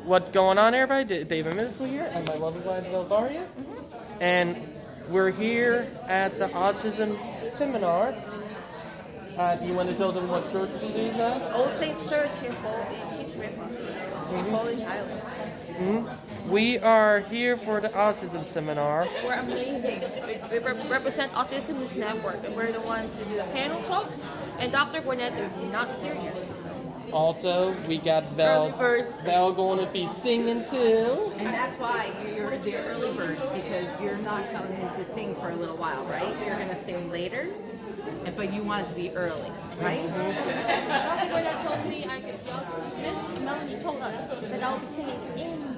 What's going on, everybody? David Mitchell here, and my lovely wife, Velvaria. And we're here at the autism seminar. You want to tell them what church it is at? All Saints Church in Peach River, in Pawleys Island. We are here for the autism seminar. We're amazing. We represent Autism Network, and we're the ones to do the panel talk. And Dr. Gwinnett is not here yet. Also, we got Val going to be singing too. And that's why you're the early birds, because you're not coming in to sing for a little while, right? You're going to sing later, but you want it to be early, right? Dr. Gwinnett told me Miss Melanie told us that I'll be singing in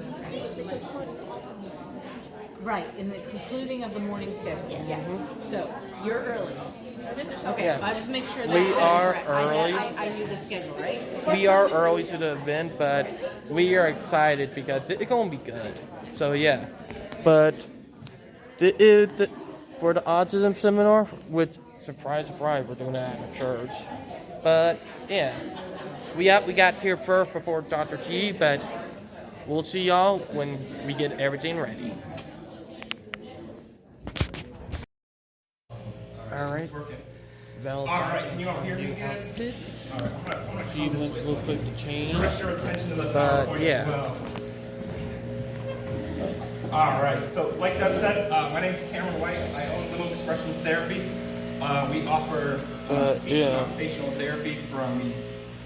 the concluding of the morning. Right, in the concluding of the morning schedule. Yes. So you're early. Okay, Yes. I'll just make sure that We are correct. early. I knew the schedule, right? We are early to the event, but we are excited because it's going to be good. So yeah, but for the autism seminar, which surprise, surprise, we're doing that at church. But yeah, we got here first before Dr. G, but we'll see y'all when we get everything ready. All right. All right, can you all hear me good? Outfit. All right, I'm gonna She come this went way. real quick to change. Direct your attention to the But, PowerPoint yeah. as well. All right, so like Doug said, my name is Cameron White. I own Little Expressions Therapy. We offer speech and occupational therapy we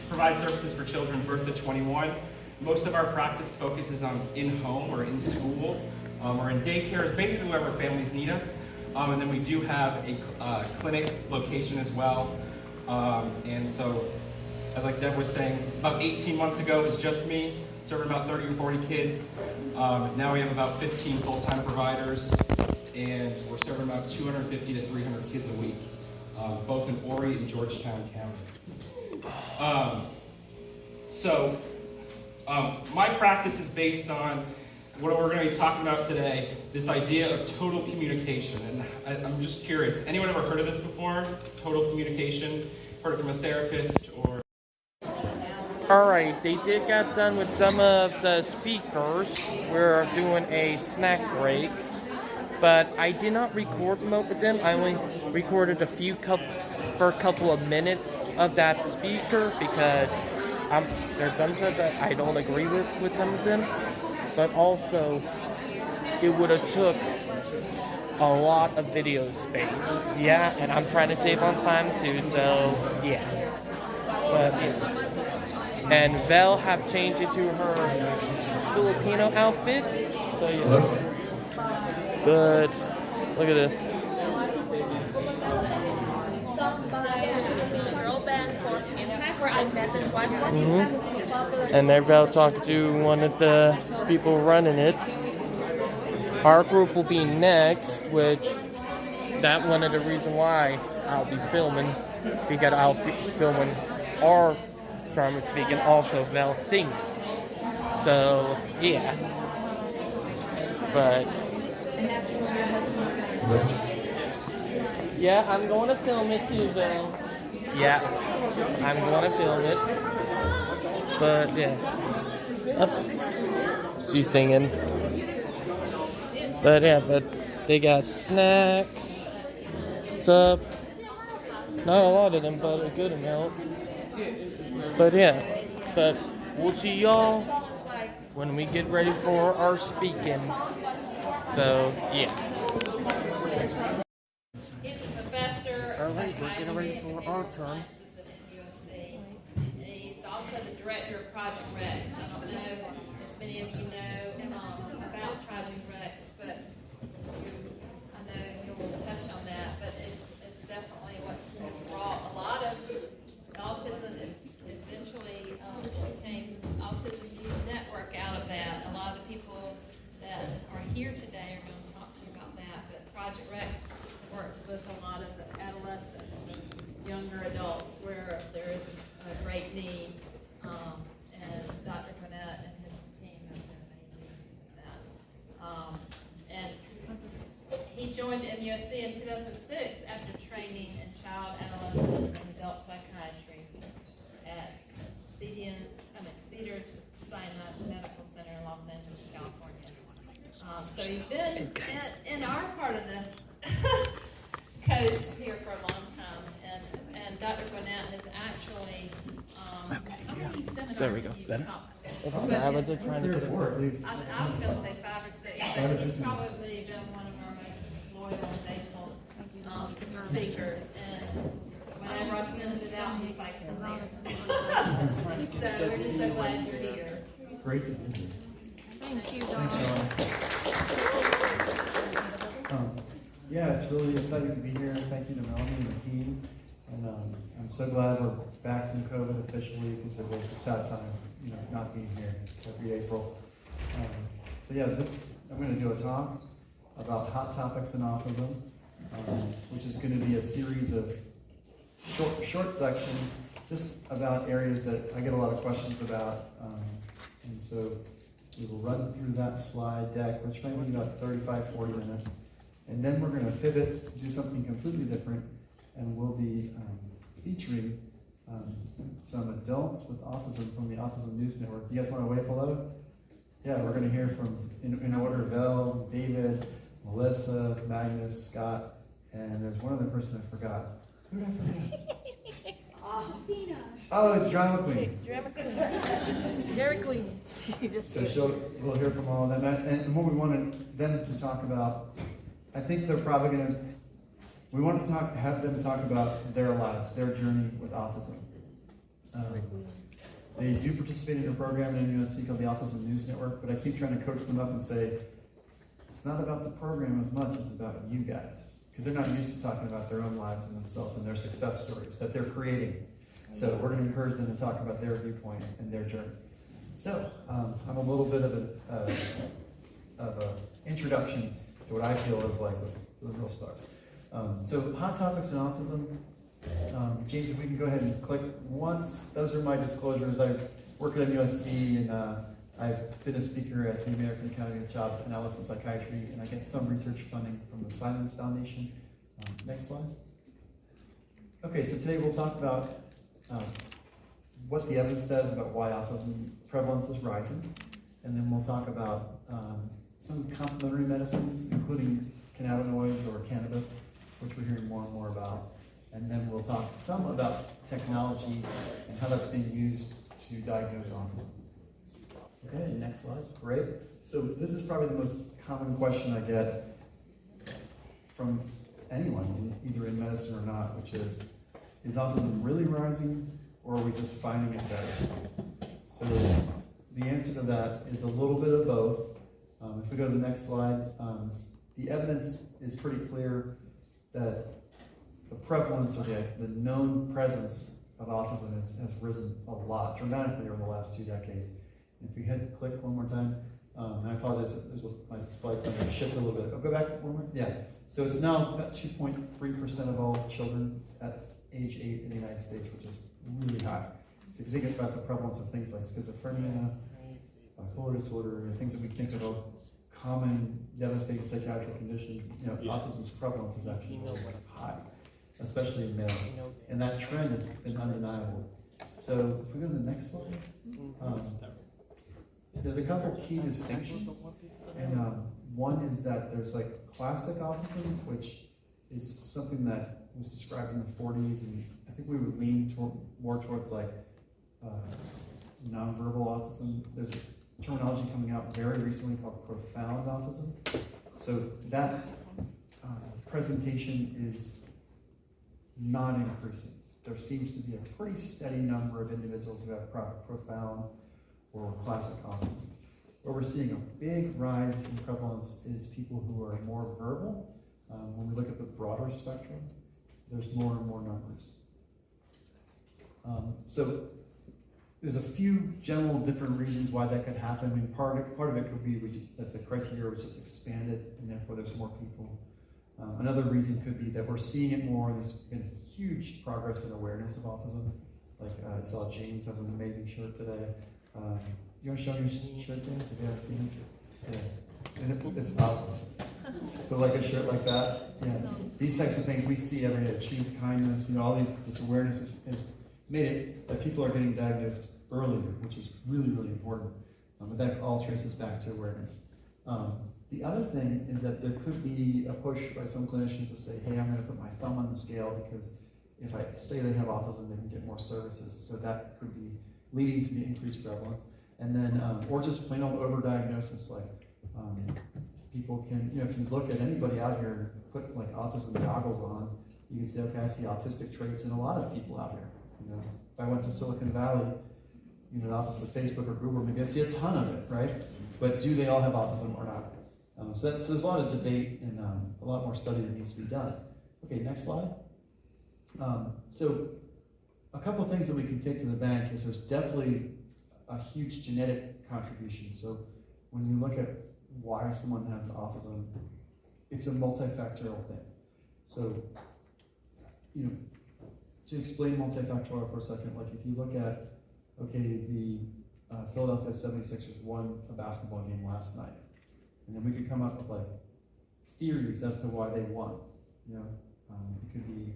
provide services for children birth to 21. Most of our practice focuses on in-home or in-school or in daycares, basically wherever families need us. And then we do have a clinic location as well. And so, as like Deb was saying, about 18 months ago it was just me, serving about 30 or 40 kids. Now we have about 15 full-time providers, and we're serving about 250 to 300 kids a week, both in Horry and Georgetown County. My practice is based on what we're going to be talking about today, this idea of total communication. And I'm just curious, anyone ever heard of this before? Total communication? Heard it from a therapist or? Alright, they did get done with some of the speakers. We're doing a snack break. But I did not record most of them. I only recorded a couple of minutes of that speaker because there's some stuff that I don't agree with some of them. But also, it would have took a lot of video space. Yeah, and I'm trying to save on time too, so yeah. But yeah. And Vel have changed it to her Filipino outfit. So yeah. But look at this. Girl band for Impact, where I met them twice. And they're about talking to one of the people running it. Our group will be next, which that one of the reason why I'll be filming, because I'll be filming our drama speaking, also Val singing. So yeah, but yeah, I'm going to film it too, Val. Yeah, I'm going to film it. But yeah, she's singing. But yeah, but they got snacks, stuff. Not a lot of them, but a good amount. But yeah, but we'll see y'all when we get ready for our speaking. So yeah. He's a professor of Alright, we're getting ready for our turn. sciences at USC. And he's also the director of Project Rex. I don't know if many of you know about Project Rex, but I know you'll touch on that. But it's definitely what has brought a lot of autism. Eventually became Autism Youth Network out of that. A lot of the people that are here today are going to talk to you about that. But Project Rex works with a lot of adolescents and younger adults where there is a great need. And Dr. Gwinnett and his team have been amazing at that. And he joined MUSC in 2006 after training in child, adolescent, and adult psychiatry at Cedar Sinai Medical Center So he's been in our part of the coast here for a long time, and Dr. Gwinnett has actually, how many seminars There we go. have you Better? taught? I was just trying to get it. I was gonna say 5 or 6, but he's probably been one of our most loyal and faithful speakers, and whenever I send it out, he's like, I'm there. So we're just so glad you're here. It's great to be here. Thank you, Thanks, Don. Dawn. Yeah, it's really exciting to be here. Thank you to Melanie and the team. And I'm so glad we're back from COVID officially, because it was a sad time, not being here every April. So yeah, I'm going to do a talk about hot topics in autism, which is going to be a series of short sections, just about areas that I get a lot of questions about. And so we will run through that slide deck, which might be about 35-40 minutes. And then we're going to pivot to do something completely different, and we'll be featuring some adults with autism from the Autism News Network. Do you guys want to wave hello? Yeah, we're going to hear from, in order, Vel, David, Melissa, Magnus, Scott, and there's one other person I forgot. Who did I forget? Christina. Oh, it's Drama Queen. Drama Queen. Dairy Queen. So we'll hear from all of them. And what we wanted them to talk about, I think they're probably going to, we want to have them talk about their lives, their journey with autism. They do participate in a program in USC called the Autism News Network, but I keep trying to coach them up and say, it's not about the program as much as about you guys. Because they're not used to talking about their own lives and themselves and their success stories that they're creating. So we're going to encourage them to talk about their viewpoint and their journey. So I'm a little bit of an introduction to what I feel is like the real stars. So hot topics in autism. James, if we can go ahead and click once. Those are my disclosures. I work at USC, and I've been a speaker at the American Academy of Child Analysis and Psychiatry, and I get some research funding from the Silence Foundation. Next slide. Okay, so today we'll talk about what the evidence says about why autism prevalence is rising, and then we'll talk about some complementary medicines, including cannabinoids or cannabis, which we're hearing more and more about. And then we'll talk some about technology and how that's being used to diagnose autism. Okay, next slide. Great. So this is probably the most common question I get from anyone, either in medicine or not, which is autism really rising, or are we just finding it better? So the answer to that is a little bit of both. If we go to the next slide, the evidence is pretty clear that the prevalence, or the known presence of autism has risen a lot, dramatically over the last 2 decades. And if we hit click one more time, and I apologize, my slide's going to shift a little bit. Oh, go back one more. Yeah. So it's now about 2.3% of all children at age 8 in the United States, which is really high. So if you think about the prevalence of things like schizophrenia, bipolar disorder, and things that we think of common, devastating psychiatric conditions, autism's prevalence is actually really high, especially in males. And that trend has been undeniable. So if we go to the next slide, there's a couple key distinctions. And one is that there's like classic autism, which is something that was described in the 40s, and I think we would lean more towards like nonverbal autism. There's a terminology coming out very recently called profound autism. So that presentation is not increasing. There seems to be a pretty steady number of individuals who have profound or classic autism. Where we're seeing a big rise in prevalence is people who are more verbal. When we look at the broader spectrum, there's more and more numbers. So there's a few general different reasons why that could happen. I mean, part of it could be that the criteria was just expanded, and therefore there's more people. Another reason could be that we're seeing it more. There's been huge progress in awareness of autism. Like I saw James has an amazing shirt today. You want to show me your shirt, James, if you haven't seen it? Yeah. And it's awesome. So like a shirt like that, yeah. These types of things we see every day. Choose kindness, all this awareness has made it that people are getting diagnosed earlier, which is really, really important. But that all traces back to awareness. The other thing is that there could be a push by some clinicians to say, hey, I'm going to put my thumb on the scale because if I say they have autism, they can get more services. So that could be leading to the increased prevalence. And then, or just plain old overdiagnosis, like people can, if you look at anybody out here, put like autism goggles on, you can say, okay, I see autistic traits in a lot of people out here. If I went to Silicon Valley, the office of Facebook or Google, maybe I see a ton of it, right? But do they all have autism or not? So there's a lot of debate and a lot more study that needs to be done. Okay, next slide. So a couple of things that we can take to the bank is there's definitely a huge genetic contribution. So when you look at why someone has autism, it's a multifactorial thing. So, to explain multifactorial for a second, like if you look at, okay, the Philadelphia 76ers won a basketball game last night, and then we could come up with like theories as to why they won. It could be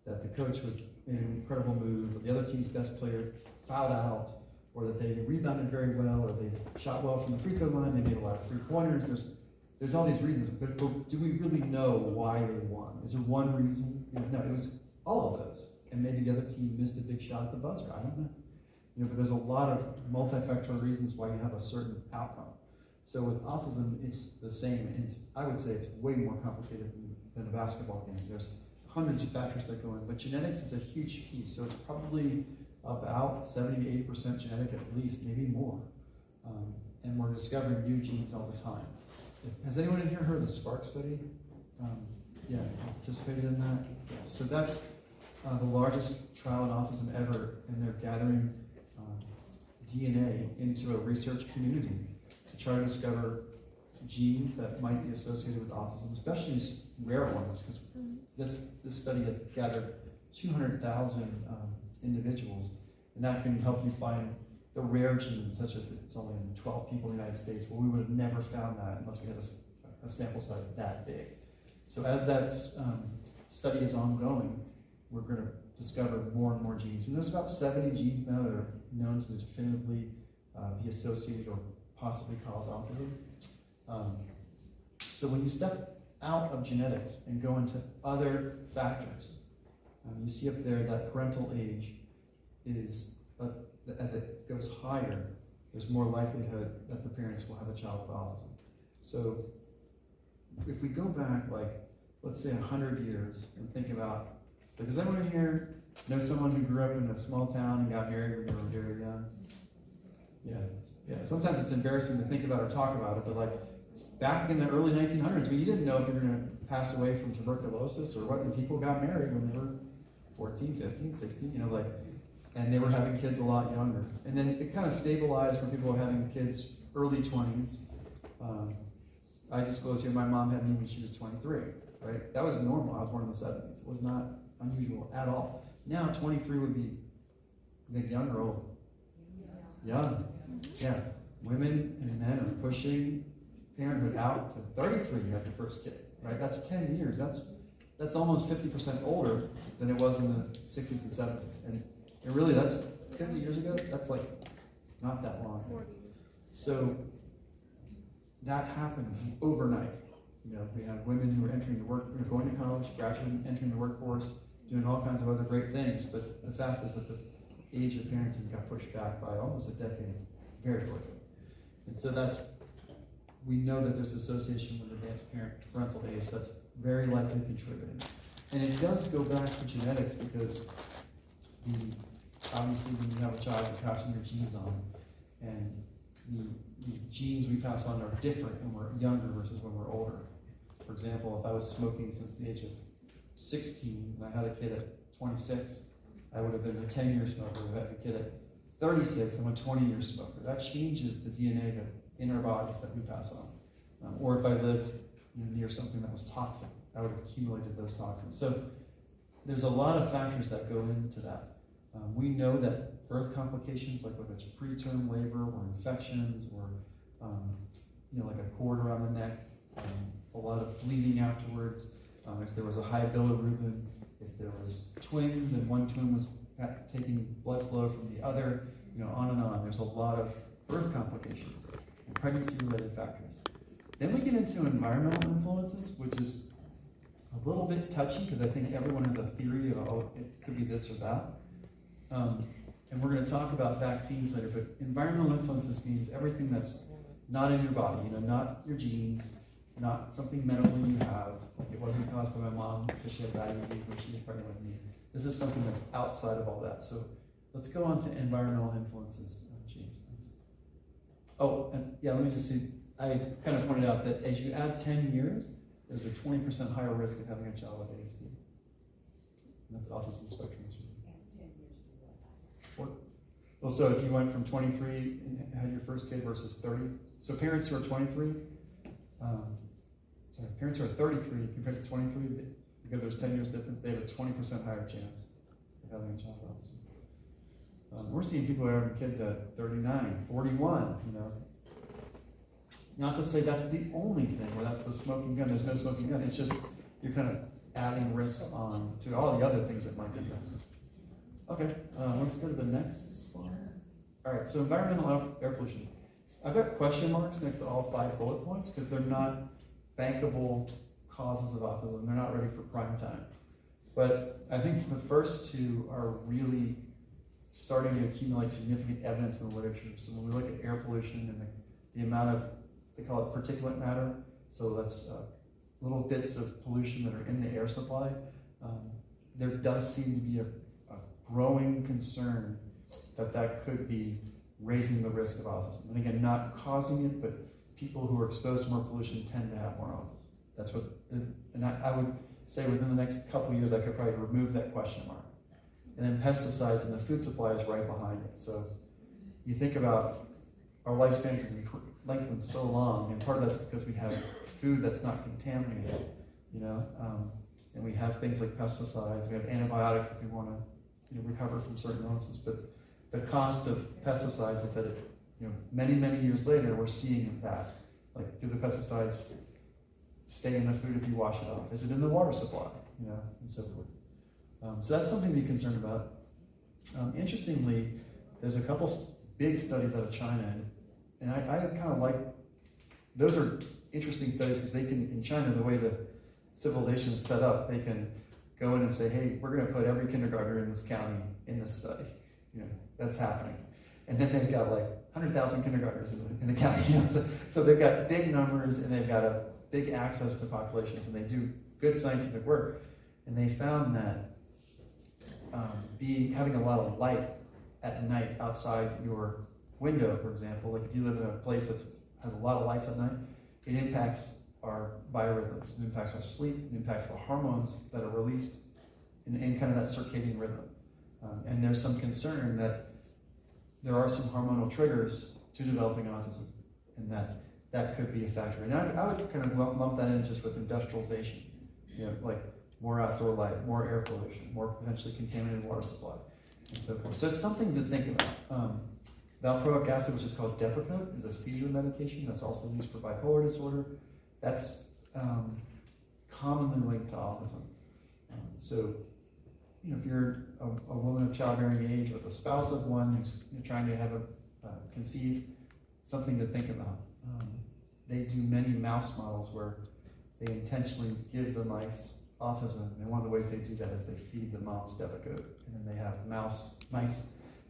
that the coach was in an incredible move, or the other team's best player fouled out, or that they rebounded very well, or they shot well from the free throw line, they made a lot of three-pointers. There's all these reasons, but do we really know why they won? Is there one reason? No, it was all of those. And maybe the other team missed a big shot at the buzzer, I don't know. But there's a lot of multifactorial reasons why you have a certain outcome. So with autism, it's the same. I would say it's way more complicated than a basketball game. There's hundreds of factors that go in, but genetics is a huge piece. So it's probably about 70 to 80% genetic at least, maybe more. And we're discovering new genes all the time. Has anyone in here heard of the SPARK study? Yeah, participated in that? Yeah. So that's the largest trial in autism ever, and they're gathering DNA into a research community to try to discover genes that might be associated with autism, especially rare ones, because this study has gathered 200,000 individuals, and that can help you find the rare genes, such as it's only in 12 people in the United States. Well, we would have never found that unless we had a sample size that big. So as that study is ongoing, we're going to discover more and more genes. And there's about 70 genes now that are known to definitively be associated or possibly cause autism. So when you step out of genetics and go into other factors, you see up there that parental age is, as it goes higher, there's more likelihood that the parents will have a child with autism. So if we go back, like, let's say 100 years and think about, does anyone here know someone who grew up in a small town and got married when they were very young? Yeah. Sometimes it's embarrassing to think about or talk about it, but like back in the early 1900s, you didn't know if you were going to pass away from tuberculosis or what, and people got married when they were 14, 15, 16, and they were having kids a lot younger. And then it kind of stabilized when people were having kids early 20s. I disclose here, my mom had me when she was 23, right? That was normal. I was born in the 70s. It was not unusual at all. Now 23 would be, I think, young or old? Young. Yeah. Women and men are pushing parenthood out to 33, you have your first kid, right? That's 10 years. That's almost 50% older than it was in the 60s and 70s. And really, that's 50 years ago. That's like not that long. So that happened overnight. We had women who were entering the going to college, graduating, entering the workforce, doing all kinds of other great things. But the fact is that the age of parenting got pushed back by almost a decade, very quickly. And so we know that there's association with advanced parental age. That's very likely contributing. And it does go back to genetics because obviously when you have a child, you're passing your genes on. And the genes we pass on are different when we're younger versus when we're older. For example, if I was smoking since the age of 16 and I had a kid at 26, I would have been a 10-year smoker. If I had a kid at 36, I'm a 20-year smoker. That changes the DNA in our bodies that we pass on. Or if I lived near something that was toxic, I would have accumulated those toxins. So there's a lot of factors that go into that. We know that birth complications, like whether it's preterm labor or infections or like a cord around the neck, a lot of bleeding afterwards, if there was a high bilirubin, if there was twins and one twin was taking blood flow from the other, on and on. There's a lot of birth complications and pregnancy-related factors. Then we get into environmental influences, which is a little bit touchy because I think everyone has a theory of, oh, it could be this or that. And we're going to talk about vaccines later, but environmental influences means everything that's not in your body, not your genes, not something medically you have. Like it wasn't caused by my mom because she had diabetes when she was pregnant with me. This is something that's outside of all that. So let's go on to environmental influences. James, thanks. Oh, and yeah, let me just see. I kind of pointed out that as you add 10 years, there's a 20% higher risk of having a child with ADHD. And that's autism spectrum disorder. Well, so if you went from 23 and had your first kid versus 30, so parents who are 23, parents who are 33 compared to 23, because there's 10 years difference, they have a 20% higher chance of having a child with autism. We're seeing people who are having kids at 39, 41, Not to say that's the only thing, or that's the smoking gun. There's no smoking gun. It's just you're kind of adding risk on to all the other things that might be risk. Okay, let's go to the next slide. All right, so environmental air pollution. I've got question marks next to all 5 bullet points because they're not bankable causes of autism. They're not ready for prime time. But I think the first 2 are really starting to accumulate significant evidence in the literature. So when we look at air pollution and the amount of, they call it particulate matter, so that's little bits of pollution that are in the air supply, there does seem to be a growing concern that could be raising the risk of autism. And again, not causing it, but people who are exposed to more pollution tend to have more autism. That's what, and I would say within the next couple of years, I could probably remove that question mark. And then pesticides and the food supply is right behind it. So you think about our lifespans have lengthened so long, and part of that's because we have food that's not contaminated, and we have things like pesticides, we have antibiotics if we want to recover from certain illnesses, but the cost of pesticides is that many, many years later, we're seeing that. Like, do the pesticides stay in the food if you wash it off? Is it in the water supply? And so forth. So that's something to be concerned about. Interestingly, there's a couple big studies out of China, and I kind of like, those are interesting studies because they can, in China, the way the civilization is set up, they can go in and say, hey, we're going to put every kindergartner in this county in this study. That's happening. And then they've got like 100,000 kindergartners in the county. So they've got big numbers and they've got a big access to populations and they do good scientific work. And they found that having a lot of light at night outside your window, for example, like if you live in a place that has a lot of lights at night, it impacts our biorhythms, it impacts our sleep, it impacts the hormones that are released in kind of that circadian rhythm. And there's some concern that there are some hormonal triggers to developing autism, and that could be a factor. And I would kind of lump that in just with industrialization, like more outdoor light, more air pollution, more potentially contaminated water supply, and so forth. So it's something to think about. Valproic acid, which is called Depakote, is a seizure medication that's also used for bipolar disorder. That's commonly linked to autism. So, if you're a woman of childbearing age with a spouse of one who's trying to have conceive, something to think about. They do many mouse models where they intentionally give the mice autism, and one of the ways they do that is they feed the moms Depakote, and then they have mice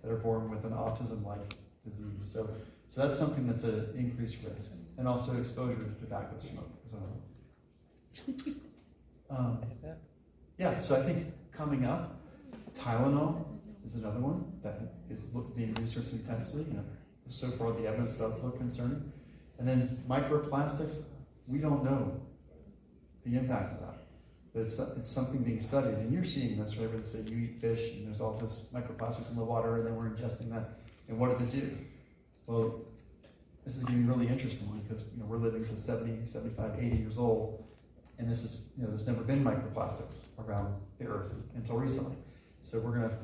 that are born with an autism-like disease. So that's something that's an increased risk, and also exposure to tobacco smoke as well. Yeah, so I think coming up, Tylenol is another one that is being researched intensely. So far the evidence does look concerning. And then microplastics, we don't know the impact of that. But it's something being studied, and you're seeing this, right? Where they say you eat fish, and there's all this microplastics in the water, and then we're ingesting that. And what does it do? Well, this is getting really interesting because we're living to 70, 75, 80 years old, and this is there's never been microplastics around the Earth until recently. So we're going to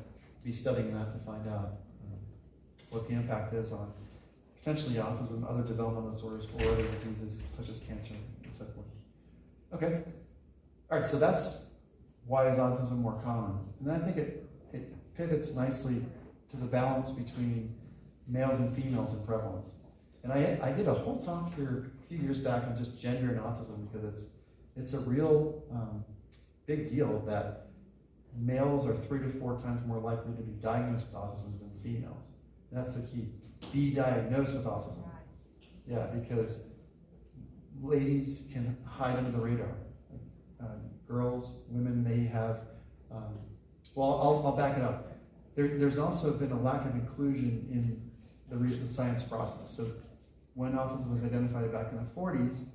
be studying that to find out what the impact is on potentially autism, other developmental disorders, or other diseases such as cancer and so forth. Okay. All right, so that's why is autism more common. And then I think it pivots nicely to the balance between males and females in prevalence. And I did a whole talk here a few years back on just gender and autism because it's a real big deal that males are 3 to 4 times more likely to be diagnosed with autism than females. That's the key. Be diagnosed with autism. Yeah, because ladies can hide under the radar. Girls, women, they have, I'll back it up. There's also been a lack of inclusion in the science process. So when autism was identified back in the 40s,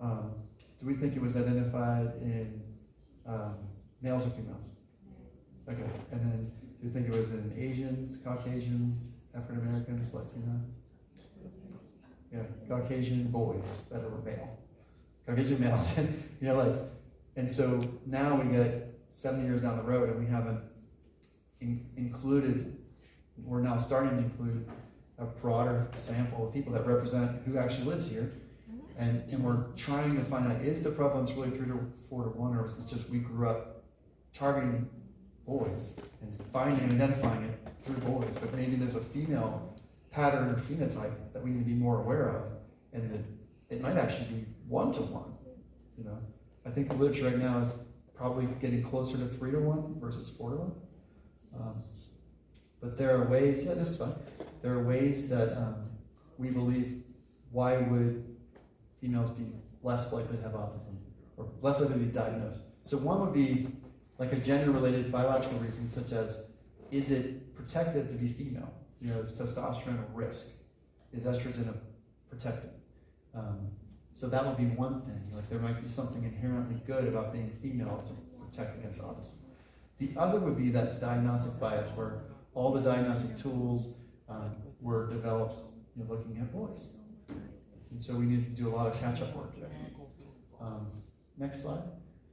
do we think it was identified in males or females? Okay, and then do you think it was in Asians, Caucasians, African Americans, Latino? Yeah, Caucasian boys that were male. Caucasian males, and so now we get 70 years down the road and we haven't included, we're now starting to include a broader sample of people that represent who actually lives here. And we're trying to find out, is the prevalence really 3 to 4 to 1, or is it just we grew up targeting boys and finding and identifying it through boys, but maybe there's a female pattern or phenotype that we need to be more aware of, and that it might actually be 1 to 1. I think the literature right now is probably getting closer to 3 to 1 versus 4 to 1. But there are ways, this is fine. There are ways that we believe, why would females be less likely to have autism or less likely to be diagnosed? So one would be like a gender-related biological reason, such as, is it protective to be female? Is testosterone a risk? Is estrogen a protectant? So that would be one thing. Like there might be something inherently good about being female to protect against autism. The other would be that diagnostic bias, where all the diagnostic tools were developed looking at boys. And so we need to do a lot of catch-up work there. Next slide.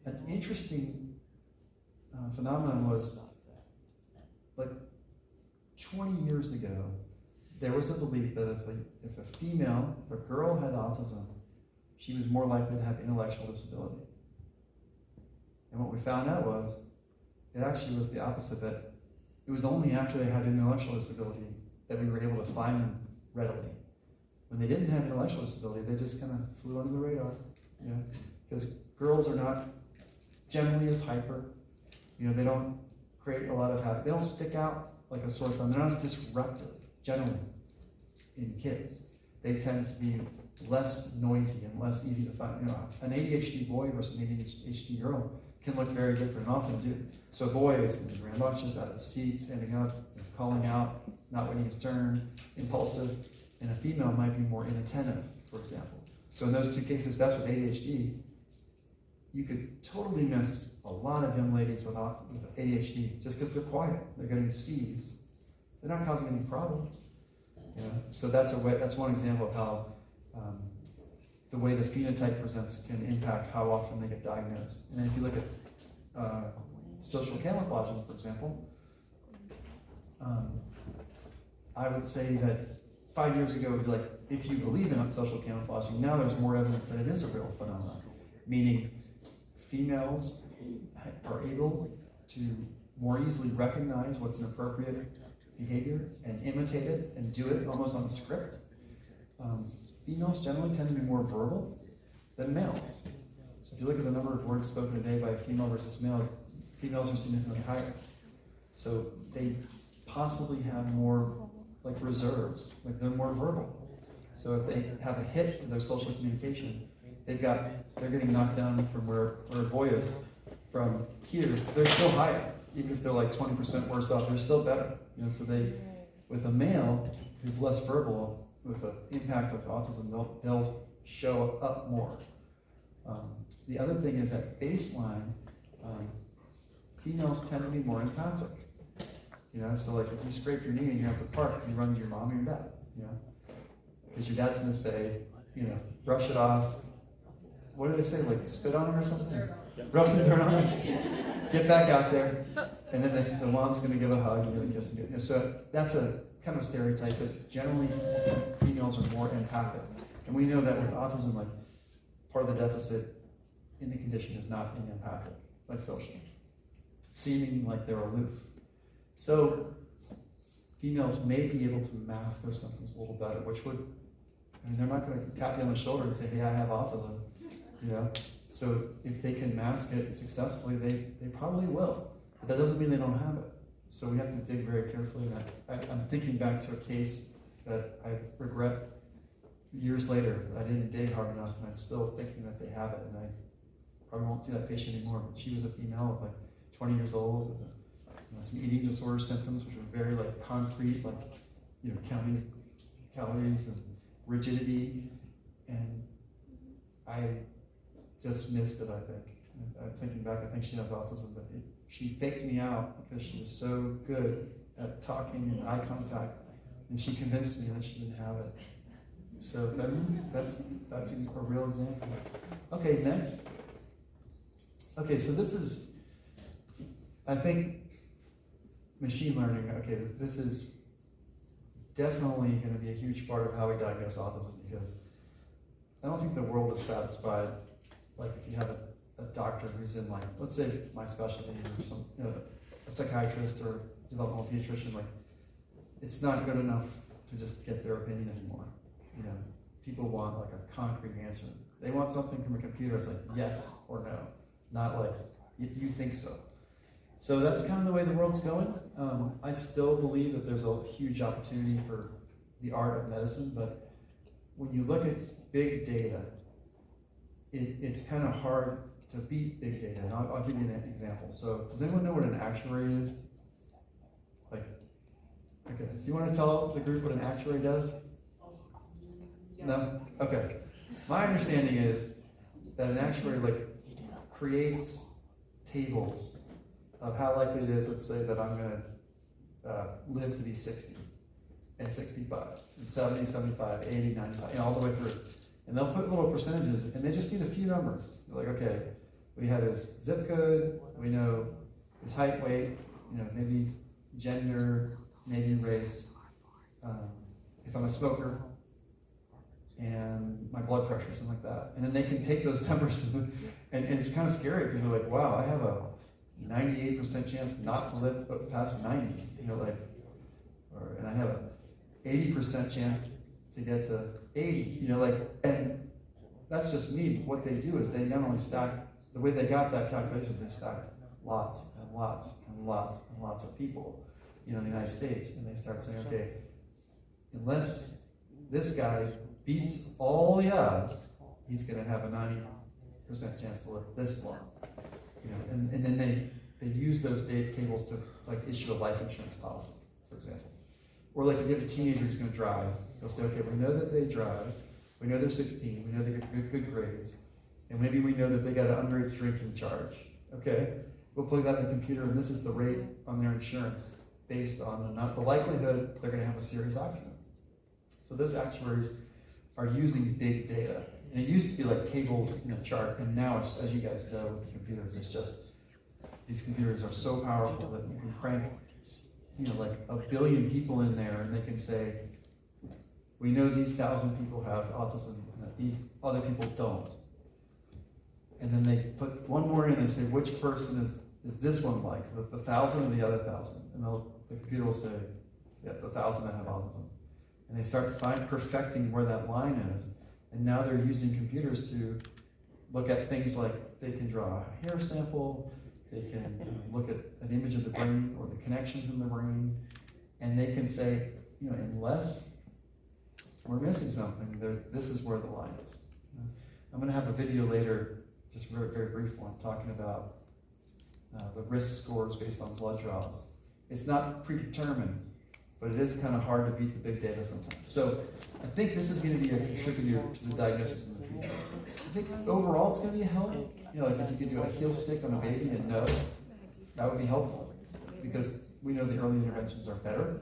An interesting phenomenon was, like 20 years ago, there was a belief that if a girl had autism, she was more likely to have intellectual disability. And what we found out was, it actually was the opposite, that it was only after they had an intellectual disability that we were able to find them readily. When they didn't have intellectual disability, they just kind of flew under the radar, because girls are not generally as hyper, they don't create a lot of habit, they don't stick out like a sore thumb, they're not as disruptive, generally, in kids. They tend to be less noisy and less easy to find. An ADHD boy versus an ADHD girl can look very different, and often do. So a boy is rambunctious, out of his seat, standing up, calling out, not waiting his turn, impulsive, and a female might be more inattentive, for example. So in those two cases, that's with ADHD. You could totally miss a lot of young ladies with ADHD just because they're quiet. They're getting C's. They're not causing any problem. So that's one example of how the way the phenotype presents can impact how often they get diagnosed. And then if you look at social camouflaging, for example, I would say that 5 years ago, it would be like, if you believe in social camouflaging, now there's more evidence that it is a real phenomenon. Meaning, females are able to more easily recognize what's an appropriate behavior and imitate it and do it almost on script. Females generally tend to be more verbal than males. So if you look at the number of words spoken a day by a female versus male, females are significantly higher. So they possibly have more reserves, they're more verbal. So if they have a hit to their social communication, they're getting knocked down from where a boy is. From here, they're still higher. Even if they're 20% worse off, they're still better. So with a male who's less verbal, with the impact of autism, they'll show up more. The other thing is at baseline, females tend to be more empathic. So if you scrape your knee and you're at the park, do you run to your mom or your dad? Because your dad's going to say, brush it off. What do they say? Spit on it or something? Rub some dirt on it. Get back out there. And then the mom's going to give a hug and give a kiss. So that's a kind of stereotype, but generally females are more empathic. And we know that with autism, part of the deficit in the condition is not being empathic, socially. Seeming like they're aloof. So females may be able to mask their symptoms a little better, which would I mean, they're not going to tap you on the shoulder and say, hey, I have autism, you know? So if they can mask it successfully, they probably will. But that doesn't mean they don't have it. So we have to dig very carefully. And I'm thinking back to a case that I regret years later. I didn't dig hard enough, and I'm still thinking that they have it, and I probably won't see that patient anymore. But she was a female, like 20 years old, with some eating disorder symptoms, which were very like concrete, like counting calories and rigidity, and I just missed it. I think. And thinking back, I think she has autism, but she faked me out because she was so good at talking and eye contact, and she convinced me that she didn't have it. So that's a real example. Okay, next. Okay, so this is, I think, machine learning. Okay, this is definitely going to be a huge part of how we diagnose autism, because I don't think the world is satisfied. Like if you have a doctor who's in, like, let's say my specialty, or some, a psychiatrist or developmental pediatrician, like, it's not good enough to just get their opinion anymore. People want like a concrete answer. They want something from a computer. It's like yes or no, not like you think so. So that's kind of the way the world's going. I still believe that there's a huge opportunity for the art of medicine, but when you look at big data, it's kind of hard to beat big data. And I'll give you an example. So does anyone know what an actuary is? Like, okay, do you want to tell the group what an actuary does? No? Okay. My understanding is that an actuary creates tables of how likely it is, let's say, that I'm going to live to be 60 and 65 and 70, 75, 80, 95, all the way through. And they'll put little percentages, and they just need a few numbers. They're like, okay, we have his zip code, we know his height, weight, maybe gender, maybe race, if I'm a smoker, and my blood pressure, something like that. And then they can take those numbers, and it's kind of scary because you're like, wow, I have a 98% chance not to live past 90, and I have a 80% chance to get to 80, and that's just me. What they do is they not only stack, the way they got that calculation is they stack lots and lots and lots and lots of people, in the United States, and they start saying, okay, unless this guy beats all the odds, he's going to have a 90% chance to live this long. And then they use those data tables to issue a life insurance policy, for example. Or if you have a teenager who's going to drive, they'll say, okay, we know that they drive, we know they're 16, we know they get good grades, and maybe we know that they got an underage drinking charge. Okay, we'll plug that in the computer, and this is the rate on their insurance based on the likelihood they're going to have a serious accident. So those actuaries are using big data. And it used to be like tables in a chart, and now it's, as you guys know with the computers, it's just, these computers are so powerful that you can crank, like 1 billion people in there, and they can say, we know these 1,000 people have autism, and that these other people don't. And then they put one more in and say, which person is this one like, the 1,000 or the other 1,000? And the computer will say, yeah, the 1,000 that have autism. And they start perfecting where that line is. And now they're using computers to look at things like they can draw a hair sample, they can look at an image of the brain or the connections in the brain, and they can say, unless we're missing something, this is where the line is. I'm going to have a video later, just a very, very brief one, talking about the risk scores based on blood draws. It's not predetermined, but it is kind of hard to beat the big data sometimes. So I think this is going to be a contributor to the diagnosis in the future. I think overall it's going to be a help. If you could do a heel stick on a baby and know, that would be helpful, because we know the early interventions are better.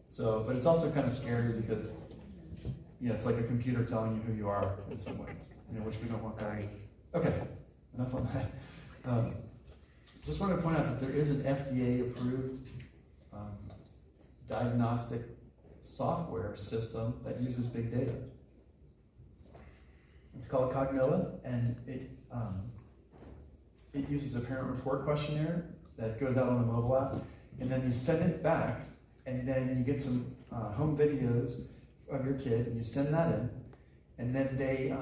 So, but it's also kind of scary because, it's like a computer telling you who you are in some ways, which we don't want that. Okay, enough on that. Just wanted to point out that there is an FDA-approved diagnostic software system that uses big data. It's called Cognoa, and it uses a parent report questionnaire that goes out on a mobile app, and then you send it back, and then you get some home videos of your kid, and you send that in, and then they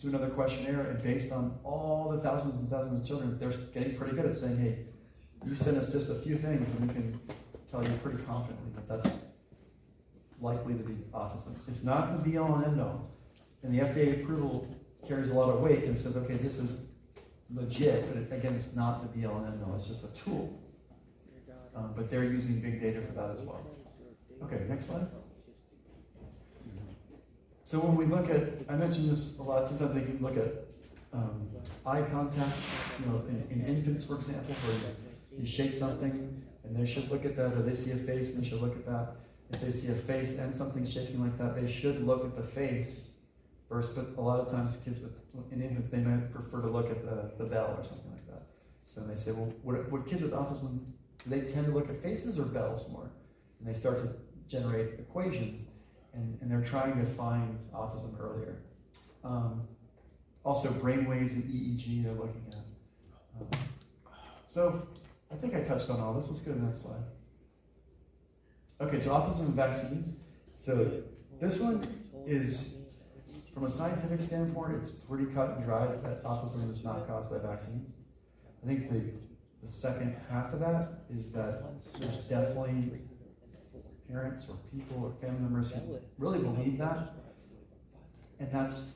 do another questionnaire, and based on all the thousands and thousands of children, they're getting pretty good at saying, hey, you send us just a few things, and we can tell you pretty confidently that that's likely to be autism. It's not the be-all and end-all. And the FDA approval carries a lot of weight and says, okay, this is legit, but again, it's not the be-all and end-all. It's just a tool. But they're using big data for that as well. Okay, next slide. So when we look at, I mentioned this a lot, sometimes they can look at eye contact, in infants, for example, where you shake something, and they should look at that, or they see a face, and they should look at that. If they see a face and something shaking like that, they should look at the face first, but a lot of times kids in infants, they might prefer to look at the bell or something like that. So they say, well, what kids with autism, do they tend to look at faces or bells more? And they start to generate equations, and they're trying to find autism earlier. Also, brain waves and EEG they're looking at. So I think I touched on all this. Let's go to the next slide. Okay, so autism and vaccines. So this one is, from a scientific standpoint, it's pretty cut and dry that autism is not caused by vaccines. I think the second half of that is that there's definitely parents or people or family members who really believe that, and that's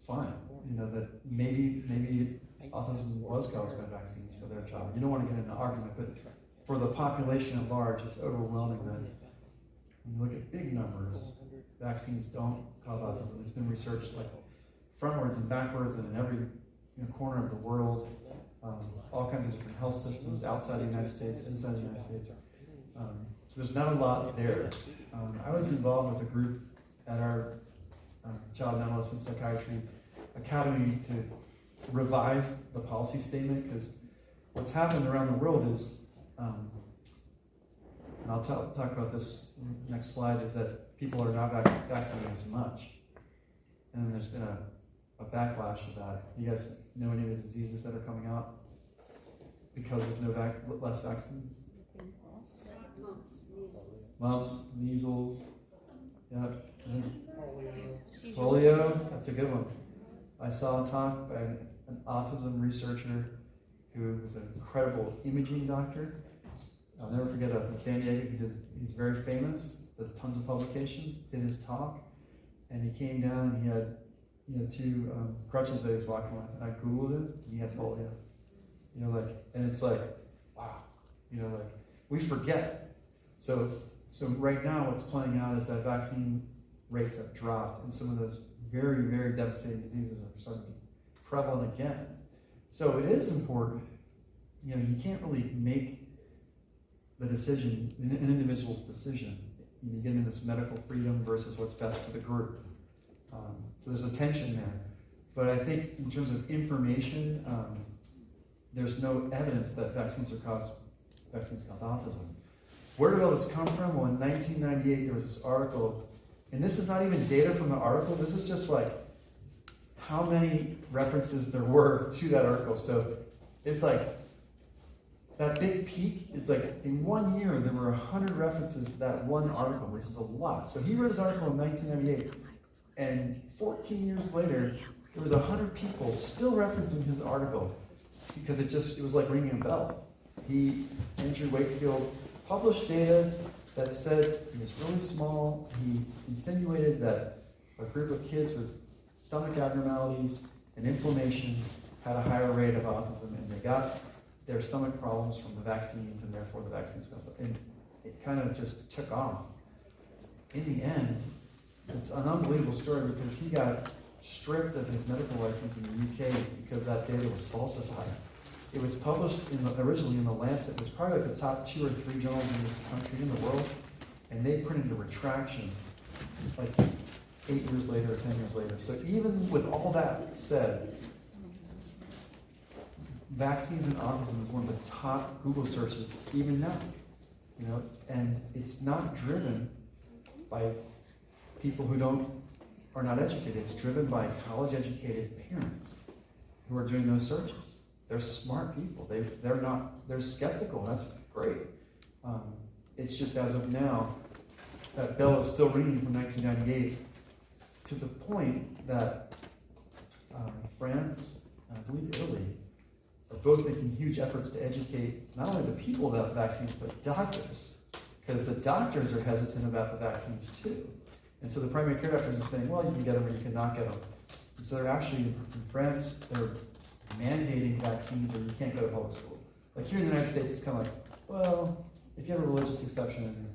fine. That maybe autism was caused by vaccines for their child. You don't want to get into an argument, but for the population at large, it's overwhelming that when you look at big numbers, vaccines don't cause autism. It's been researched like frontwards and backwards and in every corner of the world, all kinds of different health systems outside the United States, inside the United States. So there's not a lot there. I was involved with a group at our Child and Adolescent Psychiatry Academy to revise the policy statement, because what's happened around the world is, and I'll talk about this next slide, is that people are not vaccinating as much. And then there's been a backlash of that. Do you guys know any of the diseases that are coming out because of less vaccines? Mumps, measles, yeah, polio, that's a good one. I saw a talk by an autism researcher who was an incredible imaging doctor. I'll never forget, I was in San Diego. He's very famous, does tons of publications, did his talk, and he came down and he had two crutches that he was walking with, and I Googled him, and he had polio. And it's like, wow, we forget. So right now what's playing out is that vaccine rates have dropped, and some of those very, very devastating diseases are starting to be prevalent again. So it is important. You can't really make the decision, an individual's decision. You get into this medical freedom versus what's best for the group. So there's a tension there. But I think in terms of information, there's no evidence that vaccines cause autism. Where did all this come from? Well, in 1998, there was this article, and this is not even data from the article. This is just like how many references there were to that article. So it's like that big peak is like in 1 year, there were 100 references to that one article, which is a lot. So he wrote his article in 1998, and 14 years later, there was 100 people still referencing his article because it was like ringing a bell. Andrew Wakefield, published data that said he was really small. He insinuated that a group of kids with stomach abnormalities and inflammation had a higher rate of autism, and they got their stomach problems from the vaccines, and therefore the vaccines caused it. And it kind of just took off. In the end, it's an unbelievable story because he got stripped of his medical license in the UK because that data was falsified. It was published originally in The Lancet. It was probably like the top 2 or 3 journals in this country, in the world, and they printed a retraction like 8 years later or 10 years later. So even with all that said, vaccines and autism is one of the top Google searches even now, and it's not driven by people who are not educated. It's driven by college-educated parents who are doing those searches. They're smart people. They're skeptical. That's great. It's just as of now, that bell is still ringing from 1998, to the point that France, and I believe Italy, are both making huge efforts to educate not only the people about vaccines, but doctors. Because the doctors are hesitant about the vaccines too. And so the primary care doctors are saying, well, you can get them or you cannot get them. And so they're actually, in France, they're mandating vaccines or you can't go to public school. Like here in the United States, it's kind of like, well, if you have a religious exception,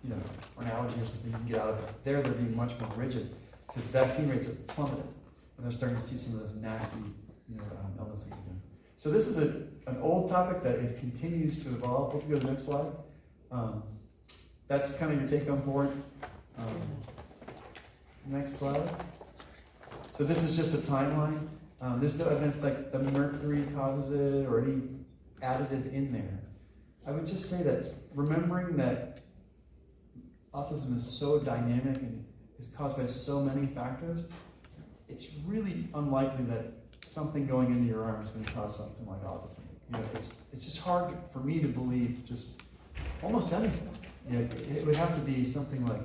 you know, or an allergy or something, you can get out of it. There, they're being much more rigid because vaccine rates have plummeted. And they're starting to see some of those nasty, you know, illnesses again. So this is an old topic that continues to evolve. Let's go to the next slide. That's kind of your take on board. Next slide. So this is just a timeline. There's no evidence like the mercury causes it or any additive in there. I would just say that remembering that autism is so dynamic and is caused by so many factors, it's really unlikely that something going into your arm is going to cause something like autism. You know, it's just hard for me to believe just almost anything. You know, it would have to be something like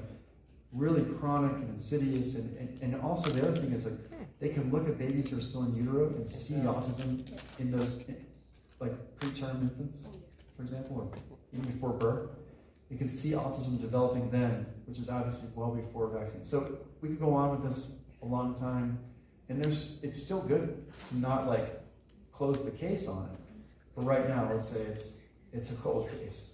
really chronic and insidious, and also the other thing is like they can look at babies who are still in utero and see autism in those like preterm infants, for example, or even before birth. You can see autism developing then, which is obviously well before vaccine. So we could go on with this a long time, and it's still good to not like close the case on it. But right now, let's say it's a cold case.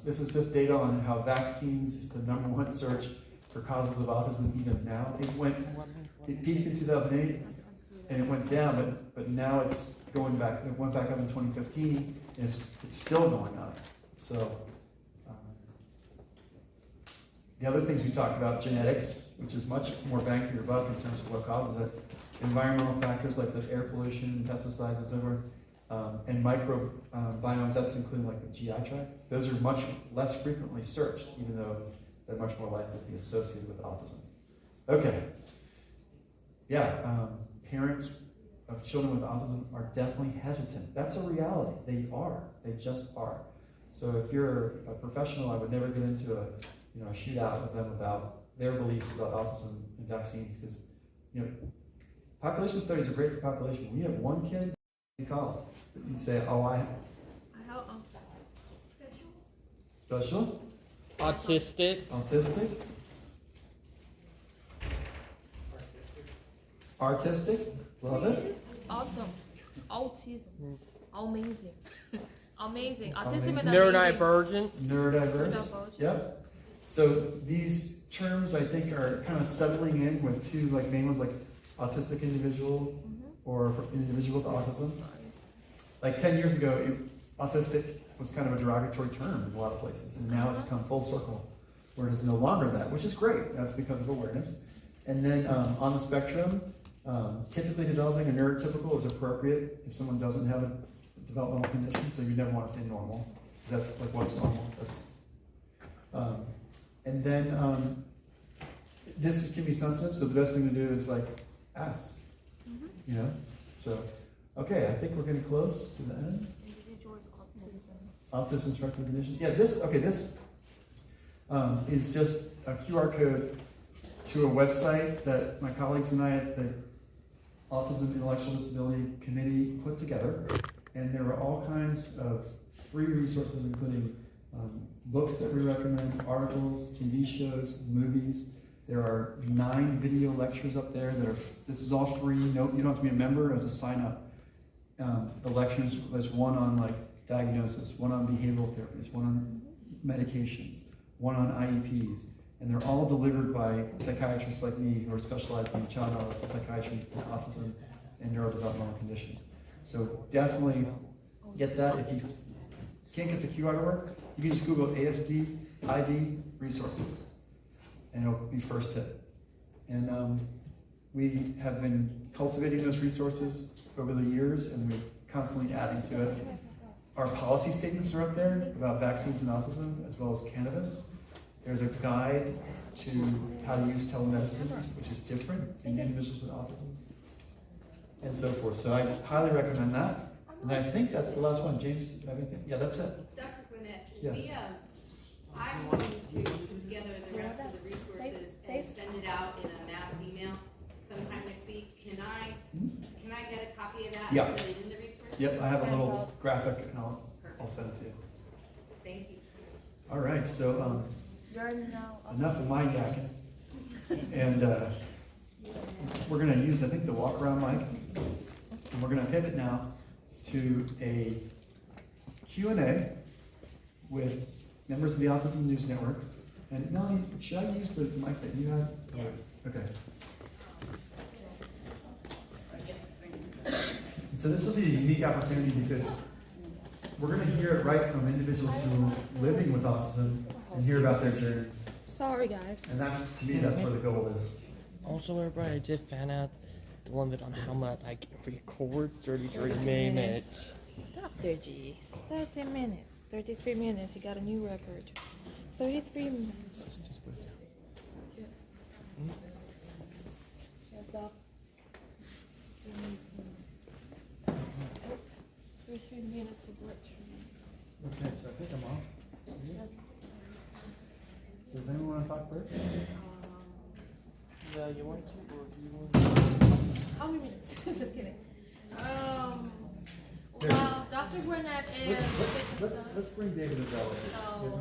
This is just data on how vaccines is the #1 search for causes of autism even now. It peaked in 2008 and it went down, but now it's going back. It went back up in 2015 and it's still going up. So the other things we talked about, genetics, which is much more bang for your buck in terms of what causes it. Environmental factors like the air pollution, pesticides, and so forth. And microbiomes, that's including like the GI tract. Those are much less frequently searched, even though they're much more likely to be associated with autism. Okay. Yeah, parents of children with autism are definitely hesitant. That's a reality. They are. They just are. So if you're a professional, I would never get into a shootout with them about their beliefs about autism and vaccines, because population studies are great for population. When you have one kid, you call it. You say, special, autistic, artistic, love it. Awesome. Autism. Amazing. Amazing. Autism and neurodivergent. Neurodiverse. Yep. So these terms I think are kind of settling in with two like main ones like autistic individual or individual with autism. Like 10 years ago, autistic was kind of a derogatory term in a lot of places, and now it's come full circle where it is no longer that, which is great. That's because of awareness. And then on the spectrum, typically developing a neurotypical is appropriate if someone doesn't have a developmental condition, so you never want to say normal. That's like what's normal. And then this can be sensitive, so the best thing to do is like ask. So okay, I think we're getting close to the end. Autism spectrum conditions. Yeah, this is just a QR code to a website that my colleagues and I at the Autism Intellectual Disability Committee put together. And there are all kinds of free resources, including books that we recommend, articles, TV shows, movies. There are 9 video lectures up there this is all free. No, you don't have to be a member, you have to sign up. The lectures, there's one on like diagnosis, one on behavioral therapies, one on medications, one on IEPs, and they're all delivered by psychiatrists like me who are specialized in child adolescent psychiatry, autism, and neurodevelopmental conditions. So definitely get that. If you can't get the QR to work, you can just Google ASD ID resources, and it'll be first hit. And we have been cultivating those resources over the years, and we're constantly adding to it. Our policy statements are up there about vaccines and autism, as well as cannabis. There's a guide to how to use telemedicine, which is different in individuals with autism, and so forth. So I highly recommend that. And I think that's the last one. James, do you have anything? Yeah, that's it. Dr. Gwinnett, Yes. I'm going to put together the rest of the resources and send it out in a mass email sometime next week. Can I get a copy of that? Yeah. And put it in the resources? Yep, I have a little graphic and I'll send it to you. Thank you. All right, so You're now. enough of my yakking. And we're going to use, I think, the walk around mic. And we're going to pivot now to a Q&A with members of the Autism News Network. And Melanie, should I use the mic that you have? Yes. Okay. And so this will be a unique opportunity because we're going to hear it right from individuals who are living with autism and hear about their journey. Sorry, guys. And that's, to me, that's where the goal is. Also, everybody, I just found out the limit on how much I can record, 33 minutes. Stop there, G. It's 30 minutes. 33 minutes. You got a new record. 33 minutes. Yes, Doc. 33 minutes of lecture. Okay, so I think I'm off. So does anyone want to talk first? No, you want to, or do you want How many minutes? Just kidding. Well, Dr. Burnett is. Let's bring David and Bella. So,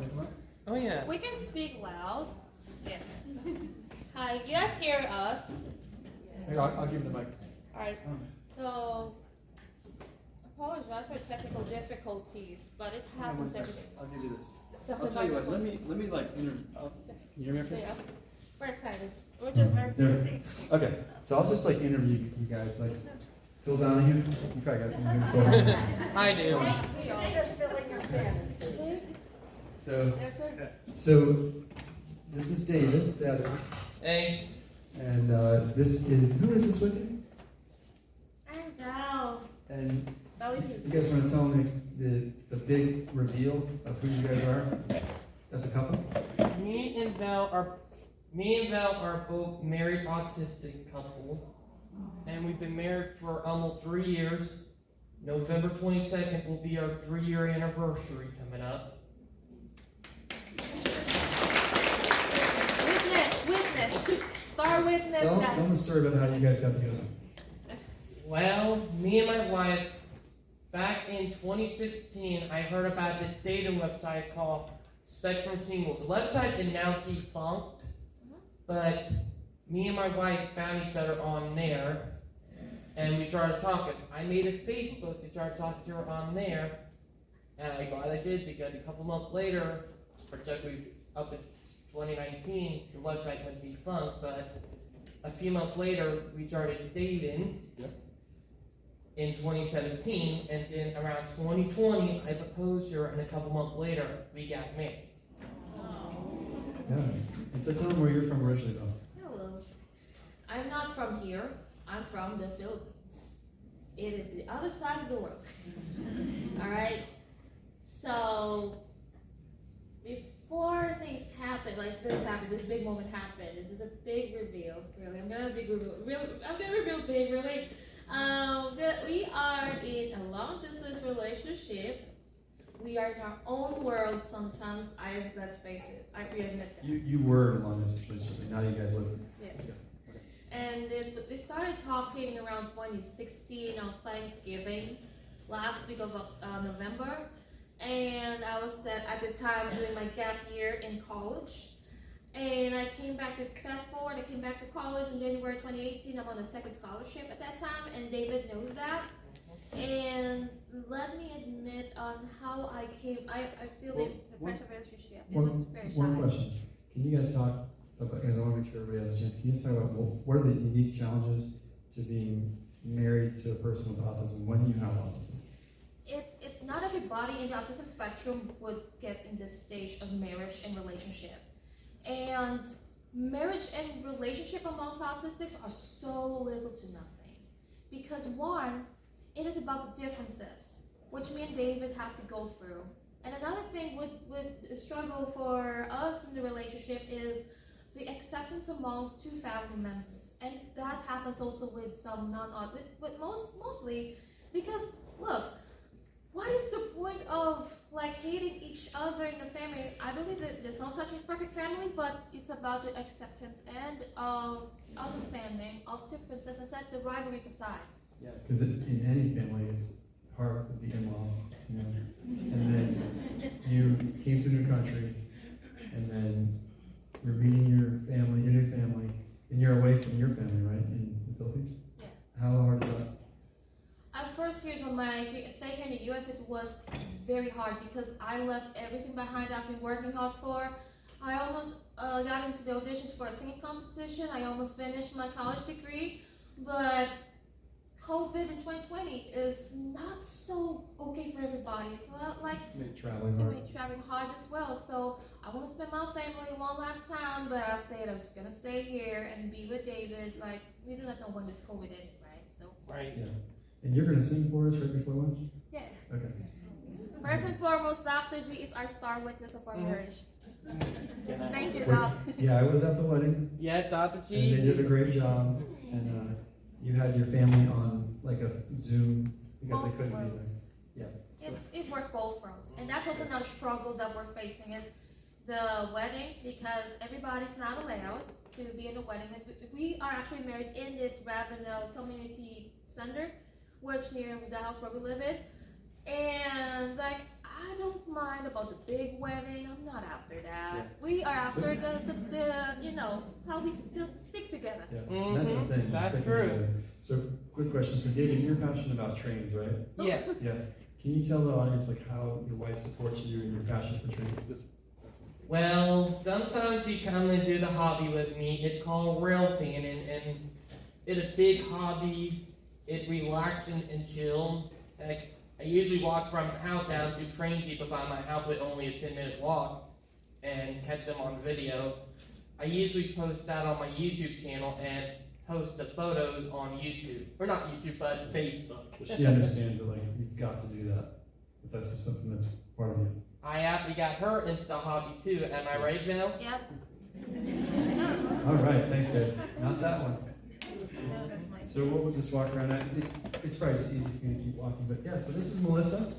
Oh, yeah. we can speak loud. Yeah. Hi, you guys hear us? Here, I'll give him the mic. Alright. So, apologize for technical difficulties, but it happens every day. I'll give you this. So I'll tell you what, let me like, can you hear me okay? Yeah. We're excited. We're just very busy. Okay, so I'll just like interview you guys, like Phil Donahue, you probably got interviewed before. I do. So this is David, Zadar, Hey. and this is, who is this with you? I'm Val. And Val, do you guys want to tell me the big reveal of who you guys are as a couple? Me and Val are both married autistic couple, and we've been married for almost 3 years. November 22nd will be our 3-year anniversary coming up. Witness. Star witness. Tell guys. them the story about how you guys got together. Well, me and my wife, back in 2016, I heard about the dating website called Spectrum Single. The website is now defunct, but me and my wife found each other on there, and we started talking. I made a Facebook to try to talk to her on there, and I'm glad I did because a couple months later, particularly up in 2019, the website went defunct, but a few months later, we started dating. Yep. In 2017, and then around 2020, I proposed to her, and a couple months later, we got married. Yeah. And so tell them where you're from originally, though. Hello. I'm not from here. I'm from the Philippines. It is the other side of the world. Alright? So, before things happen, like this big moment happened, this is a big reveal, really. I'm gonna reveal big, really. That we are in a long distance relationship. We are in our own world sometimes. Let's face it, we admit that. You were in a long distance relationship, now you guys live. Yeah. And we started talking around 2016 on Thanksgiving, last week of November. And I was at the time doing my gap year in college. And I came back to, fast forward, I came back to college in January 2018. I'm on a second scholarship at that time, and David knows that. And let me admit on how I came, I feel the pressure relationship. It was very shy. One question. Can you guys talk about, because I want to make sure everybody has a chance, can you talk about what are the unique challenges to being married to a person with autism when you have autism? Not everybody in the autism spectrum would get in this stage of marriage and relationship. And marriage and relationship amongst autistics are so little to nothing. Because one, it is about the differences, which me and David have to go through. And another thing would struggle for us in the relationship is the acceptance amongst two family members. And that happens also with some non-autistic, but mostly because, look, what is the point of like hating each other in the family? I believe that there's no such as perfect family, but it's about the acceptance and understanding of differences and set the rivalries aside. Yeah, because in any family, it's hard with the in-laws, you know. And then you came to a new country, and then you're meeting your family, your new family, and you're away from your family, right, in the Philippines? Yeah. How hard is that? At first years of my stay here in the US, it was very hard because I left everything behind I've been working hard for. I almost got into the auditions for a singing competition. I almost finished my college degree, but COVID in 2020 is not so okay for everybody. So It's made traveling it hard. made traveling hard as well. So I want to spend my family one last time, but I said I'm just gonna stay here and be with David. Like, we do not know when this COVID ends, right? So Right. Yeah. And you're going to sing for us right before lunch? yeah. Okay. First and foremost, Dr. G is our star witness of our marriage. Thank you, Wait, Doc. yeah, I was at the wedding, Yeah, Dr. and they did a G. great job. And you had your family on like a Zoom because they Both couldn't be fronts. there. Yeah. It worked both fronts. And that's also another struggle that we're facing is the wedding, because everybody's not allowed to be in the wedding. And we are actually married in this Ravenel Community Center, which near the house where we live in. And like, I don't mind about the big wedding. I'm not after that. Yeah. We are after the you know, how we still stick together. Yeah, that's the thing. That's sticking true. together. So, quick question. So, David, you're passionate about trains, right? Yeah. Yeah. Can you tell the audience like how your wife supports you and your passion for trains? Well, sometimes she come and do the hobby with me. It's called rail fanning, and it's a big hobby. It relaxing and chill. Like, I usually walk from the house down to train people by my house with only a 10-minute walk and catch them on video. I usually post that on my YouTube channel and post the photos on YouTube. Or not YouTube, but Facebook. She understands that like you've got to do that. But that's just something that's part of you. I actually got her into the hobby too. Am I right, Mel? Yep. All right, thanks guys. Not that one. So we'll just walk around. It's probably just easy for me to keep walking. But yeah, so this is Melissa.